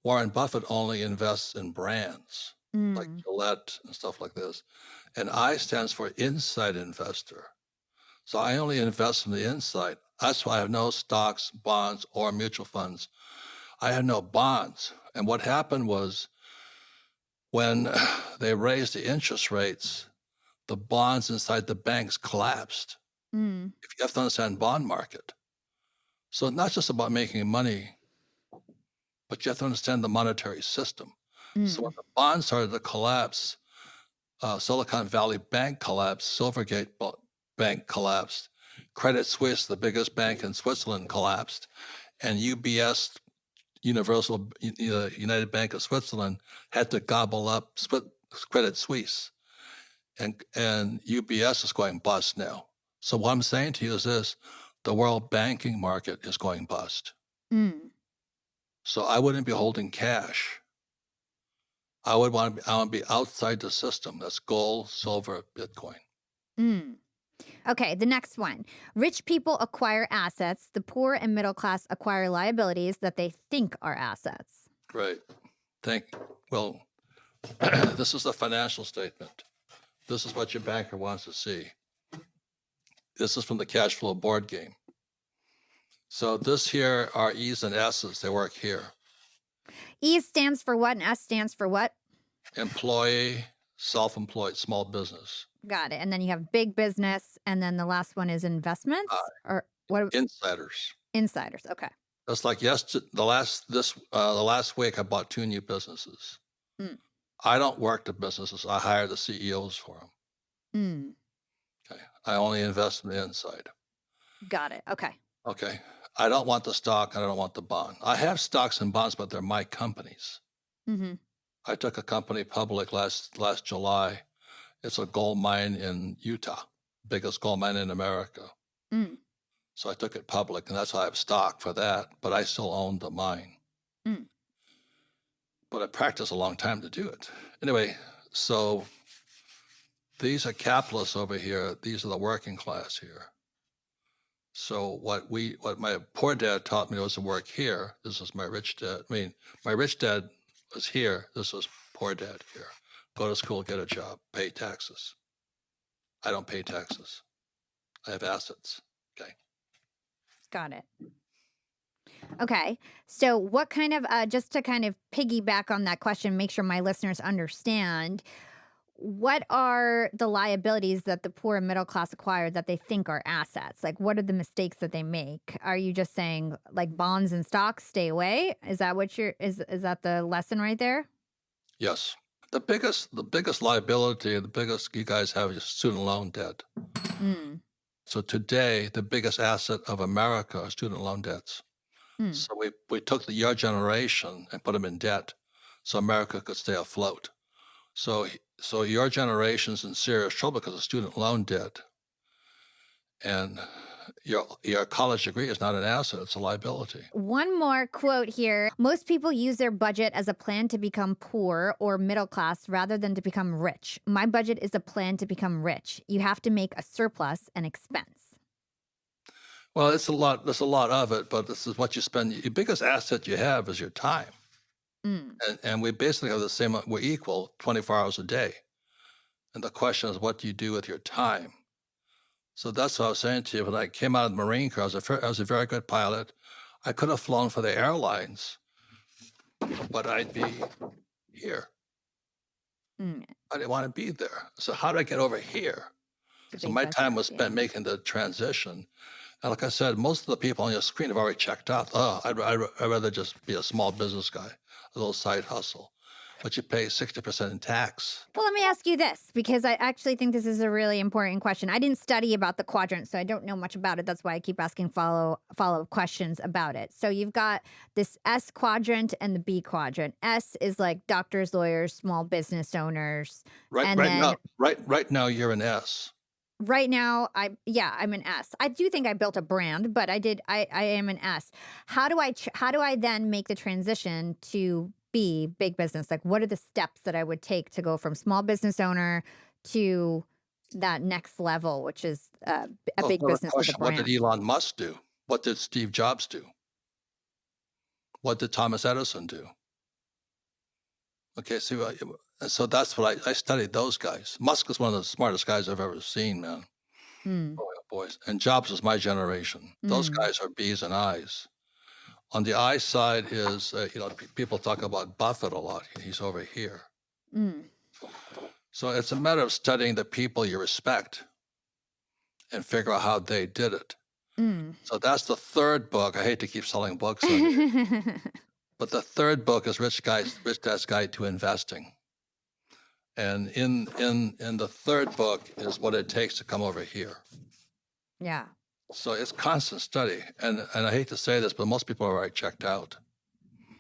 Warren Buffett only invests in brands like Mm. Gillette and stuff like this. And I stands for inside investor. So I only invest from the inside. That's why I have no stocks, bonds, or mutual funds. I have no bonds. And what happened was when they raised the interest rates, the bonds inside the banks collapsed. Mm. If you have to understand bond market. So it's not just about making money, but you have to understand the monetary system. So when Mm. the bonds started to collapse, Silicon Valley Bank collapsed, Silvergate Bank collapsed, Credit Suisse, the biggest bank in Switzerland, collapsed, and UBS, United Bank of Switzerland, had to gobble up Credit Suisse, and UBS is going bust now. So what I'm saying to you is this: the world banking market is going bust. Mm. So I wouldn't be holding cash. I would want to be outside the system. That's gold, silver, Bitcoin. Mm. Okay, the next one. Rich people acquire assets. The poor and middle class acquire liabilities that they think are assets. Right. Well, this is the financial statement. This is what your banker wants to see. This is from the Cashflow board game. So this here are E's and S's. They work here. E stands for what and S stands for what? Employee, self-employed, small business. Got it. And then you have big business, and then the last one is investments or what? Insiders. Insiders. Okay. That's like the last week I bought 2 new businesses. Mm. I don't work the businesses. I hire the CEOs for them. Mm. Okay. I only invest in the inside. Got it. Okay. Okay. I don't want the stock. I don't want the bond. I have stocks and bonds, but they're my companies. Mm-hmm. I took a company public last July. It's a gold mine in Utah, biggest gold mine in America. Mm. So I took it public, and that's why I have stock for that. But I still own the mine. Mm. But I practiced a long time to do it. Anyway, so these are capitalists over here. These are the working class here. So what my poor dad taught me was to work here. This is my rich dad. My rich dad was here. This was poor dad here. Go to school, get a job, pay taxes. I don't pay taxes. I have assets. Okay. Got it. Okay. So what kind of, just to kind of piggyback on that question, make sure my listeners understand, what are the liabilities that the poor and middle class acquire that they think are assets? Like, what are the mistakes that they make? Are you just saying like bonds and stocks, stay away? Is that what is that the lesson right there? Yes. The biggest liability, the biggest you guys have is student loan debt. Mm. So today, the biggest asset of America are student loan debts. Mm. So we took your generation and put them in debt so America could stay afloat. So your generation's in serious trouble because of student loan debt. And your college degree is not an asset, it's a liability. One more quote here. Most people use their budget as a plan to become poor or middle class rather than to become rich. My budget is a plan to become rich. You have to make a surplus and expense. Well, there's a lot of it, but this is what you spend. Your biggest asset you have is your time. Mm. And we basically have the same, we're equal 24 hours a day. And the question is, what do you do with your time? So that's what I was saying to you. When I came out of the Marine Corps, I was a very good pilot. I could have flown for the airlines, but I'd be here. Mm. I didn't want to be there. So how did I get over here? So my time was spent making the transition. And like I said, most of the people on your screen have already checked out. Oh, I'd rather just be a small business guy, a little side hustle. But you pay 60% in tax. Well, let me ask you this, because I actually think this is a really important question. I didn't study about the quadrant, so I don't know much about it. That's why I keep asking follow-up questions about it. So you've got this S quadrant and the B quadrant. S is like doctors, lawyers, small business owners. Right now you're an S. Right now, I'm an S. I do think I built a brand, but I am an S. How do I then make the transition to be big business? Like, what are the steps that I would take to go from small business owner to that next level, which is a Well, big another business with a question, what did brand? Elon Musk do? What did Steve Jobs do? What did Thomas Edison do? Okay, so that's what I studied those guys. Musk is one of the smartest guys I've ever seen, man. Mm, Boy, oh boys. And Jobs was my generation. Those mm, guys are B's and I's. On the I side is, people talk about Buffett a lot. He's over here. mm, So it's a matter of studying the people you respect and figure out how they did it. mm. So that's the third book. I hate to keep selling books on you, but the third book is Rich Dad's Guide to Investing. And in the third book is what it takes to come over here. Yeah. So it's constant study. And I hate to say this, but most people are already checked out.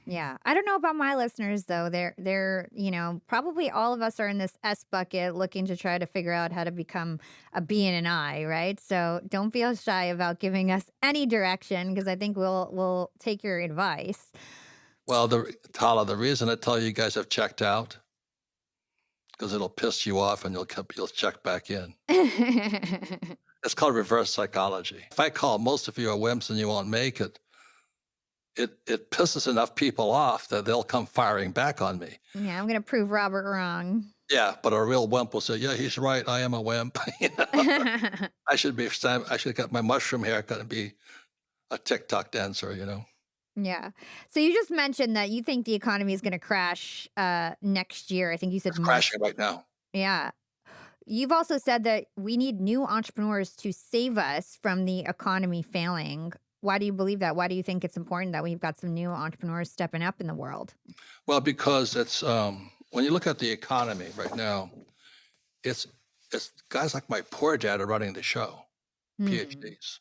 Yeah. I don't know about my listeners though. They're, probably all of us are in this S bucket looking to try to figure out how to become a B and an I, right? So don't feel shy about giving us any direction because I think we'll take your advice. Well, Tala, the reason I tell you guys have checked out, because it'll piss you off and you'll check back in. It's called reverse psychology. If I call most of you are wimps and you won't make it, it pisses enough people off that they'll come firing back on me. Yeah, I'm going to prove Robert wrong. Yeah, but a real wimp will say, "Yeah, he's right. I am a wimp." I should get my mushroom haircut and be a TikTok dancer. Yeah. So you just mentioned that you think the economy is going to crash next year. I think you said It's March. crashing right now. Yeah. You've also said that we need new entrepreneurs to save us from the economy failing. Why do you believe that? Why do you think it's important that we've got some new entrepreneurs stepping up in the world? Well, because it's when you look at the economy right now, it's guys like my poor dad are running the show. Hmm. PhDs.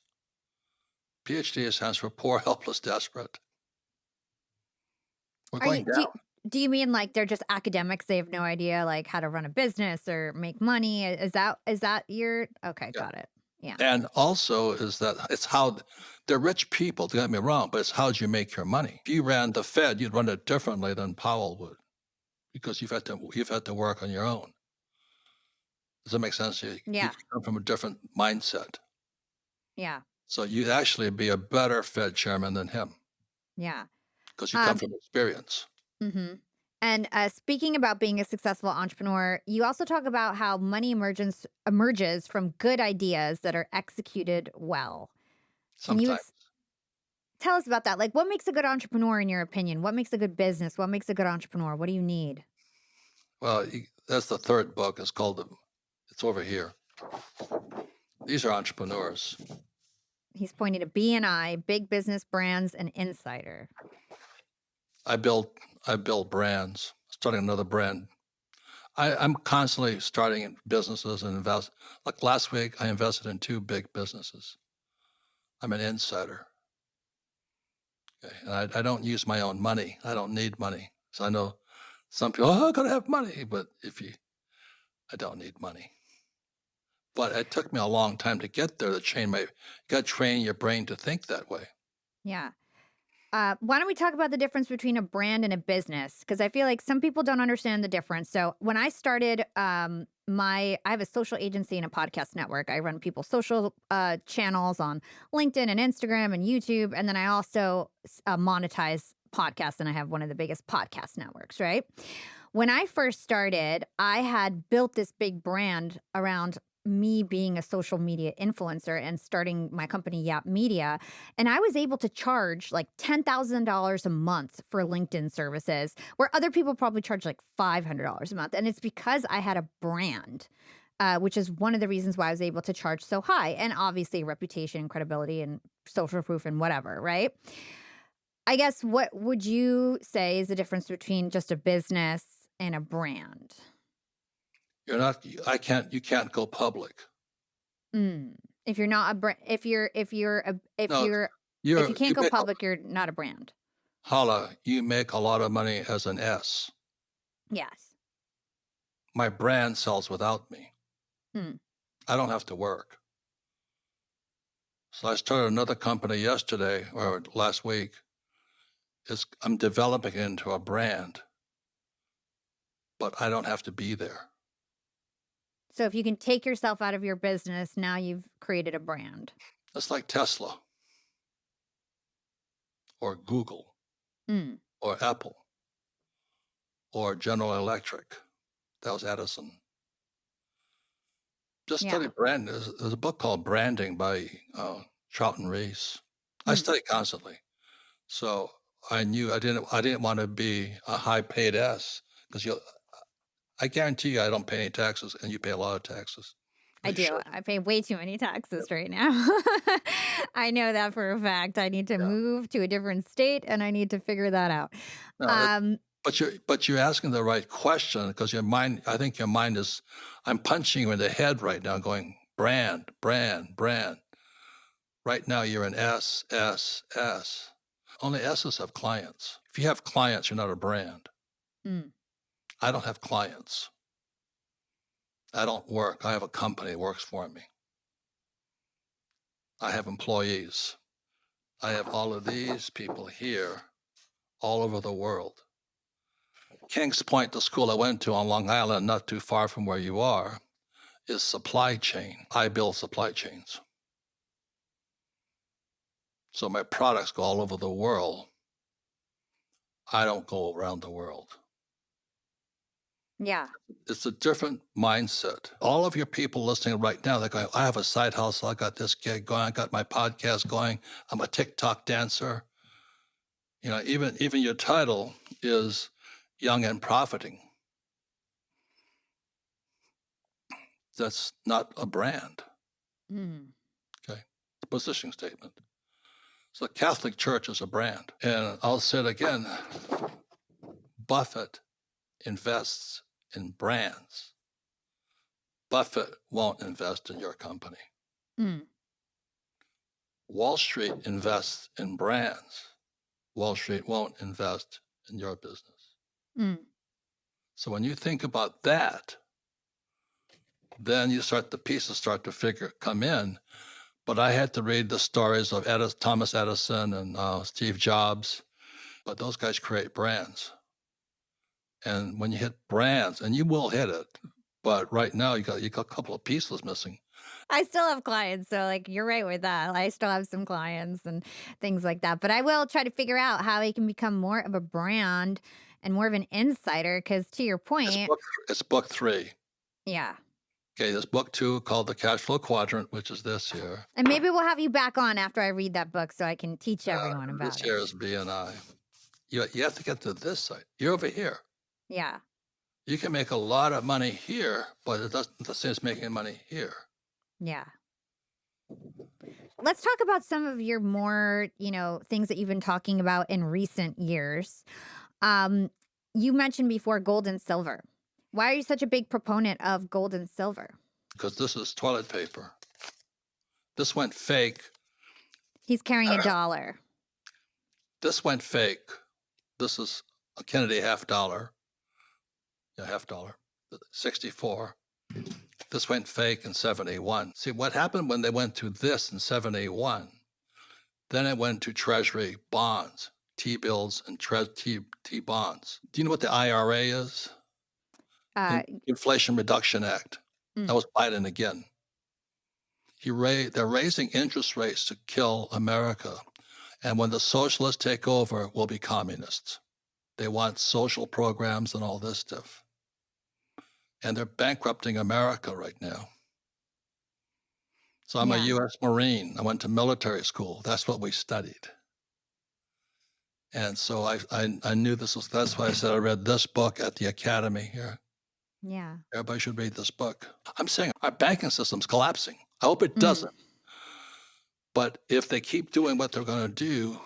PhD stands for poor, helpless, desperate. We're going down. Do you mean like they're just academics? They have no idea like how to run a business or make money? Is that your okay? Yeah. Got it. Yeah. And also is that it's how they're rich people, don't get me wrong, but it's how you make your money. If you ran the Fed, you'd run it differently than Powell would, because you've had to work on your own. Does that make sense? You come from a different mindset. Yeah. So you'd actually be a better Fed chairman than him. Yeah. Because you come from experience. Mm-hmm. And speaking about being a successful entrepreneur, you also talk about how money emerges from good ideas that are executed well. Sometimes. Can you tell us about that? Like, what makes a good entrepreneur in your opinion? What makes a good business? What makes a good entrepreneur? What do you need? Well, that's the third book. It's over here. These are entrepreneurs. He's pointing to B&I, big business brands, and insider. I build brands, starting another brand. I'm constantly starting businesses and invest. Like last week, I invested in 2 big businesses. I'm an insider. Okay. And I don't use my own money. I don't need money. So I know some people, I gotta have money, but I don't need money. But it took me a long time to get there. You got to train your brain to think that way. Yeah. Why don't we talk about the difference between a brand and a business? Because I feel like some people don't understand the difference. So when I started, I have a social agency and a podcast network. I run people's social channels on LinkedIn and Instagram and YouTube. And then I also monetize podcasts, and I have one of the biggest podcast networks, right? When I first started, I had built this big brand around me being a social media influencer and starting my company Yap Media. And I was able to charge like $10,000 a month for LinkedIn services, where other people probably charge like $500 a month. And it's because I had a brand, which is one of the reasons why I was able to charge so high. And obviously reputation and credibility and social proof and whatever, right? I guess what would you say is the difference between just a business and a brand? You can't go public. If you're not a brand, if you can't go public, you're not a brand. Hala, you make a lot of money as an S. Yes. My brand sells without me. I don't have to work. So I started another company yesterday or last week. I'm developing it into a brand, but I don't have to be there. So if you can take yourself out of your business, now you've created a brand. It's like Tesla or Google Mm. or Apple or General Electric. That was Edison. Just study brand. There's a book called Branding by Charlton Rees. I study constantly. So I knew I didn't want to be a high-paid S because I guarantee you I don't pay any taxes, and you pay a lot of taxes. I do. Sure. I pay way too many taxes right now. I know that for a fact. I need to move to a different state, and I need to figure that out. No, but you're asking the right question because your mind. I think your mind is. I'm punching you in the head right now, going brand, brand, brand. Right now you're an S, S, S. Only S's have clients. If you have clients, you're not a brand. I don't have clients. I don't work. I have a company that works for me. I have employees. I have all of these people here all over the world. Kings Point, the school I went to on Long Island, not too far from where you are, is supply chain. I build supply chains. So my products go all over the world. I don't go around the world. Yeah. It's a different mindset. All of your people listening right now, they're going, I have a side hustle. I got this gig going. I got my podcast going. I'm a TikTok dancer. You know, even your title is Young and Profiting. That's not a brand. Okay. The positioning statement. So the Catholic Church is a brand. And I'll say it again. Buffett invests in brands. Buffett won't invest in your company. Wall Street invests in brands. Wall Street won't invest in your business. So when you think about that, then the pieces start to come in. But I had to read the stories of Thomas Edison and Steve Jobs. But those guys create brands. And when you hit brands, and you will hit it, but right now you got a couple of pieces missing. I still have clients, so like you're right with that. I still have some clients and things like that. But I will try to figure out how I can become more of a brand and more of an insider. Because to your point, it's book 3. Yeah. Okay, there's book 2 called the Cashflow Quadrant, which is this here. And maybe we'll have you back on after I read that book so I can teach everyone about this here is BNI. You have to get to this side. You're over here. Yeah. You can make a lot of money here, but it doesn't the same as making money here. Yeah. Let's talk about some of your more, things that you've been talking about in recent years. You mentioned before gold and silver. Why are you such a big proponent of gold and silver? Because this is toilet paper. This went fake. He's carrying $1. This went fake. This is a Kennedy $50. Yeah, $50. 64. This went fake in 71. See, what happened when they went to this in 71, then it went to Treasury bonds, T-bills and T-bonds. Do you know what the IRA is? Inflation Reduction Act. That was Biden again. They're raising interest rates to kill America. And when the socialists take over, we'll be communists. They want social programs and all this stuff. And they're bankrupting America right now. So I'm a U.S. Marine. I went to military school. That's what we studied. And so I knew that's why I said I read this book at the academy here. Yeah. Everybody should read this book. I'm saying our banking system's collapsing. I hope it doesn't. But if they keep doing what they're going to do,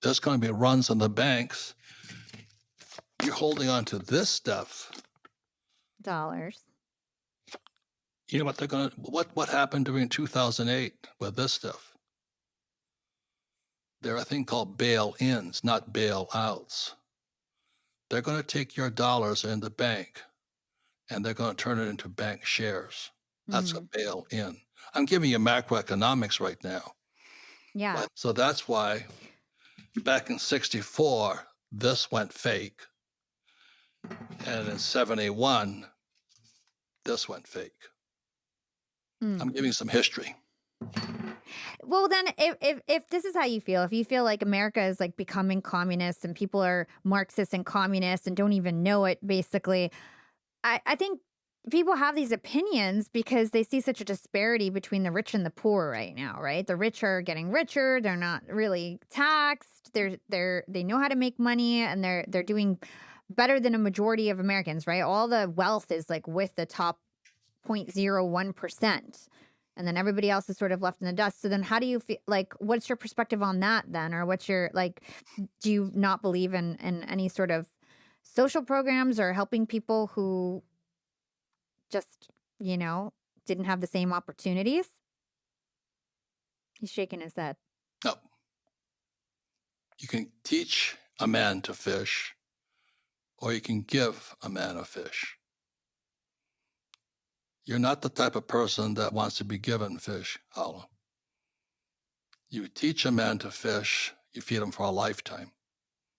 there's going to be runs on the banks. You're holding on to this stuff. Dollars. You know what they're going to, what happened during 2008 with this stuff? There are a thing called bail-ins, not bail-outs. They're going to take your dollars in the bank and they're going to turn it into bank shares. That's a bail in. I'm giving you macroeconomics right now. Yeah. So that's why back in 64, this went fake. And in 71, this went fake. I'm giving some history. Well, then, if this is how you feel, if you feel like America is like becoming communist and people are Marxists and communists and don't even know it, basically, I think people have these opinions because they see such a disparity between the rich and the poor right now, right? The rich are getting richer; they're not really taxed. They know how to make money, and they're doing better than a majority of Americans, right? All the wealth is like with the top 0.01%. And then everybody else is sort of left in the dust. So then how do you feel, like, what's your perspective on that then? Or what's your, like, do you not believe in any sort of social programs or helping people who just, didn't have the same opportunities? He's shaking his head. No. You can teach a man to fish, or you can give a man a fish. You're not the type of person that wants to be given fish, Hala. You teach a man to fish, you feed him for a lifetime,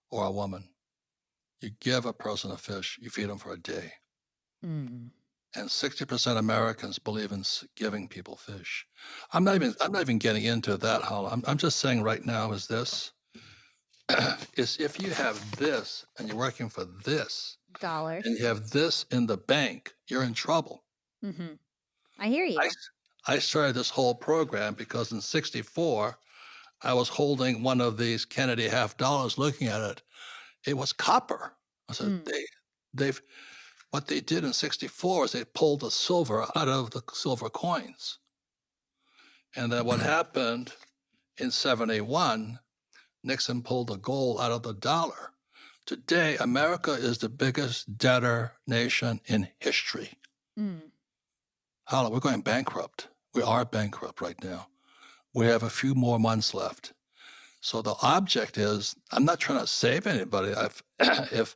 or a woman. You give a person a fish, you feed him for a day. And 60% Americans believe in giving people fish. I'm not even getting into that, Hala. I'm just saying right now is this, is if you have this and you're working for this, Dollars. and you have this in the bank, you're in trouble. I hear you. I started this whole program because in 64, I was holding one of these Kennedy $50, looking at it. It was copper. I said, what they did in 64 is they pulled the silver out of the silver coins. And then what happened in 71, Nixon pulled the gold out of the dollar. Today, America is the biggest debtor nation in history. Hala, we're going bankrupt. We are bankrupt right now. We have a few more months left. So the object is, I'm not trying to save anybody. If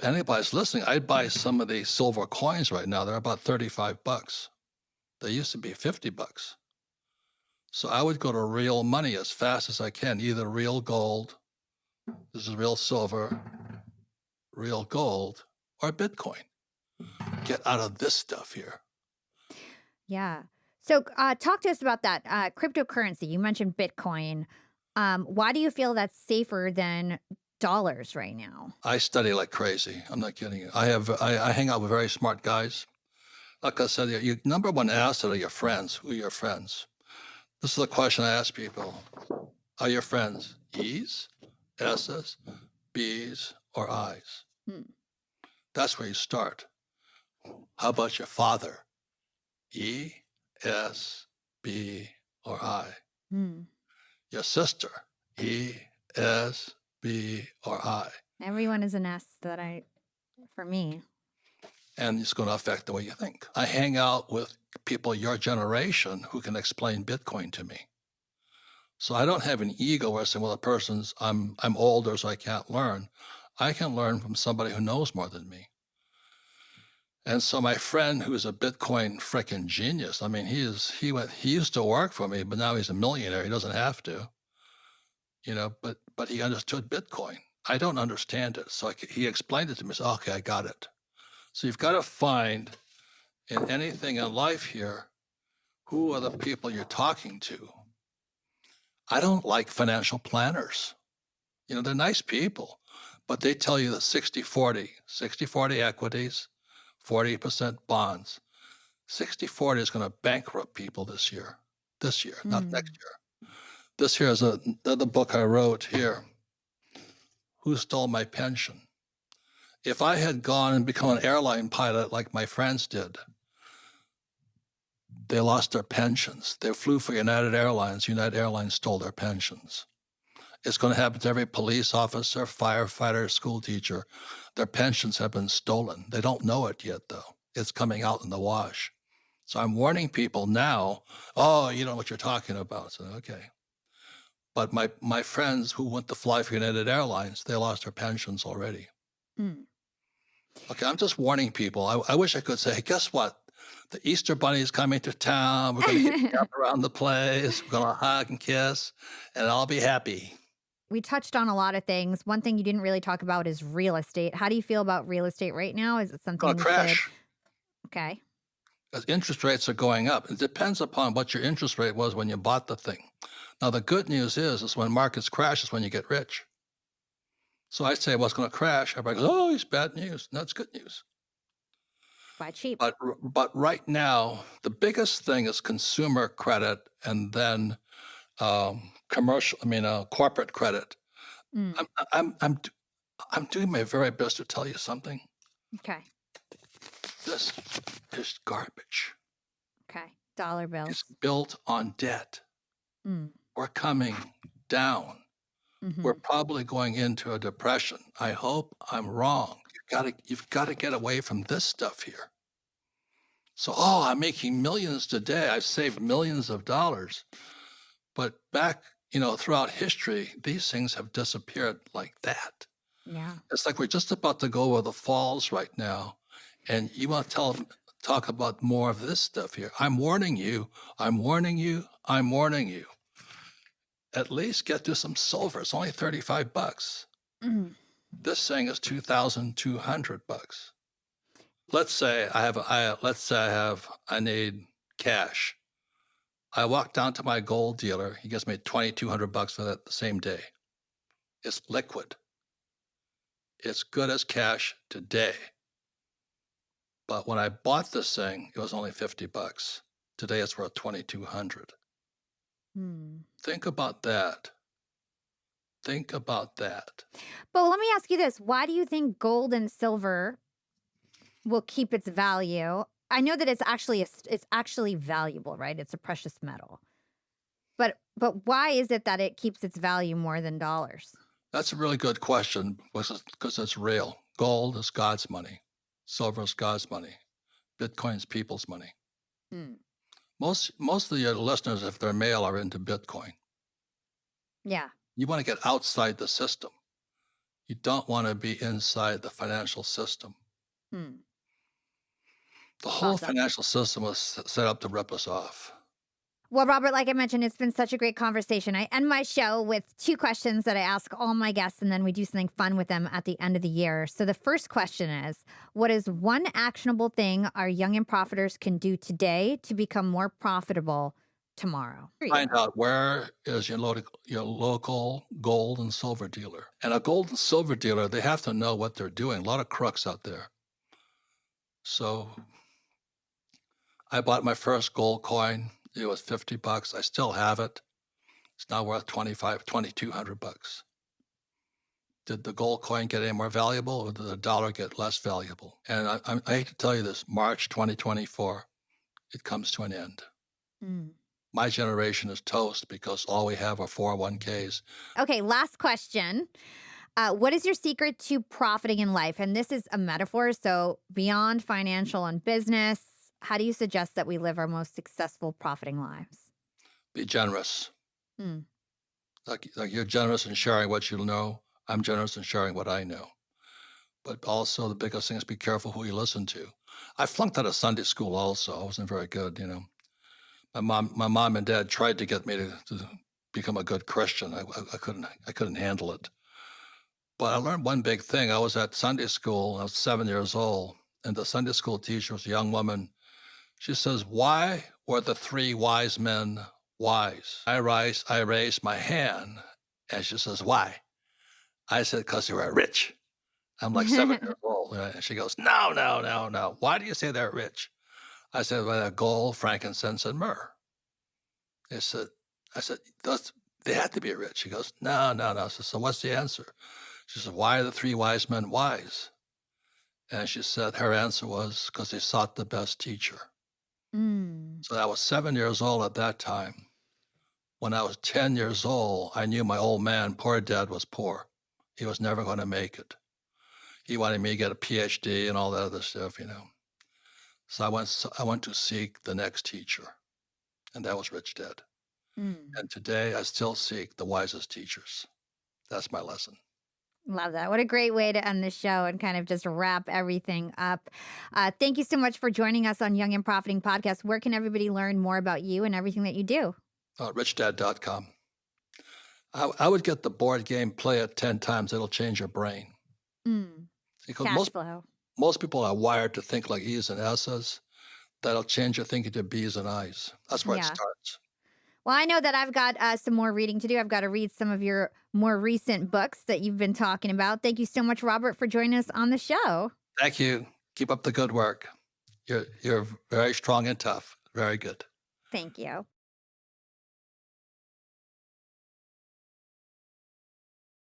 anybody's listening, I'd buy some of these silver coins right now. They're about $35. They used to be $50. So I would go to real money as fast as I can, either real gold, this is real silver, real gold, or Bitcoin. Get out of this stuff here. Yeah. So talk to us about that cryptocurrency. You mentioned Bitcoin. Why do you feel that's safer than dollars right now? I study like crazy. I'm not kidding you. I hang out with very smart guys. Like I said, your number one asset are your friends. Who are your friends? This is the question I ask people. Are your friends E's, S's, B's, or I's? That's where you start. How about your father? E, S, B, or I? Your sister, E, S, B, or I? Everyone is an S for me. And it's going to affect the way you think. I hang out with people your generation who can explain Bitcoin to me. So I don't have an ego where I say, well, the person's, I'm older, so I can't learn. I can learn from somebody who knows more than me. And so my friend, who's a Bitcoin frickin' genius, I mean, he used to work for me, but now he's a millionaire. He doesn't have to, but he understood Bitcoin. I don't understand it. So he explained it to me. So, okay, I got it. So you've got to find in anything in life here, who are the people you're talking to? I don't like financial planners. They're nice people, but they tell you that 60-40 equities, 40% bonds. 60-40 is going to bankrupt people this year, not next year. This here is the book I wrote here, Who Stole My Pension? If I had gone and become an airline pilot like my friends did, they lost their pensions. They flew for United Airlines. United Airlines stole their pensions. It's going to happen to every police officer, firefighter, school teacher. Their pensions have been stolen. They don't know it yet, though. It's coming out in the wash. So I'm warning people now, oh, you know what you're talking about. So, okay. But my friends who went to fly for United Airlines, they lost their pensions already. Okay, I'm just warning people. I wish I could say, hey, guess what? the Easter Bunny is coming to town. We're going to get up around the place. We're going to hug and kiss, and I'll be happy. We touched on a lot of things. One thing you didn't really talk about is real estate. How do you feel about real estate right now? Is it something Going to crash. Okay. Because interest rates are going up. It depends upon what your interest rate was when you bought the thing. Now, the good news is when markets crash is when you get rich. So I say what's going to crash. Everybody goes, oh, it's bad news. No, it's good news. Buy cheap. But right now, the biggest thing is consumer credit and then corporate credit. I'm doing my very best to tell you something. Okay. This is garbage. Okay. Dollar bills. It's built on debt. We're coming down. We're probably going into a depression. I hope I'm wrong. You've got to get away from this stuff here. So, I'm making millions today. I've saved millions of dollars. But back, throughout history, these things have disappeared like that. Yeah. It's like we're just about to go over the falls right now. And you want to talk about more of this stuff here. I'm warning you. I'm warning you. I'm warning you. At least get to some silver. It's only $35. This thing is $2,200. Let's say I need cash. I walk down to my gold dealer. He gives me $2,200 for that the same day. It's liquid. It's good as cash today. But when I bought this thing, it was only $50. Today it's worth $2,200. Think about that. Think about that. But let me ask you this. Why do you think gold and silver will keep its value? I know that it's actually valuable, right? It's a precious metal. But why is it that it keeps its value more than dollars? That's a really good question because it's real. Gold is God's money. Silver is God's money. Bitcoin is people's money. Most of your listeners, if they're male, are into Bitcoin. Yeah. You want to get outside the system. You don't want to be inside the financial system. The whole financial system was set up to rip us off. Well, Robert, like I mentioned, it's been such a great conversation. I end my show with 2 questions that I ask all my guests, and then we do something fun with them at the end of the year. So the first question is, what is one actionable thing our young and profiters can do today to become more profitable tomorrow? Find out where is your local gold and silver dealer. And a gold and silver dealer, they have to know what they're doing. A lot of crooks out there. So I bought my first gold coin. It was $50. I still have it. It's now worth $2,200. Did the gold coin get any more valuable, or did the dollar get less valuable? And I hate to tell you this, March 2024, it comes to an end. My generation is toast because all we have are 401ks. Okay, last question. What is your secret to profiting in life? And this is a metaphor, so beyond financial and business, how do you suggest that we live our most successful, profiting lives? Be generous. Like you're generous in sharing what you know. I'm generous in sharing what I know. But also the biggest thing is be careful who you listen to. I flunked out of Sunday school also. I wasn't very good, My mom and dad tried to get me to become a good Christian. I couldn't handle it. But I learned one big thing. I was at Sunday school. I was 7 years old. And the Sunday school teacher was a young woman. She says, why were the 3 wise men wise? I raised my hand, and she says, why? I said, because they were rich. I'm like 7 years old. And she goes, no. Why do you say they're rich? I said, well, they're gold, frankincense, and myrrh. I said, they had to be rich. She goes, no. I said, so what's the answer? She said, why are the 3 wise men wise? And she said her answer was because they sought the best teacher. So I was 7 years old at that time. When I was 10 years old, I knew my old man, poor dad, was poor. He was never going to make it. He wanted me to get a PhD and all that other stuff, So I went to seek the next teacher, and that was Rich Dad. And today I still seek the wisest teachers. That's my lesson. Love that. What a great way to end the show and kind of just wrap everything up. Thank you so much for joining us on Young and Profiting Podcast. Where can everybody learn more about you and everything that you do? richdad.com. I would get the board game, play it 10 times. It'll change your brain. Because Cashflow. most people are wired to think like E's and S's. That'll change your thinking to B's and I's. That's where it starts. Well, I know that I've got some more reading to do. I've got to read some of your more recent books that you've been talking about. Thank you so much, Robert, for joining us on the show. Thank you. Keep up the good work. You're very strong and tough. Very good. Thank you.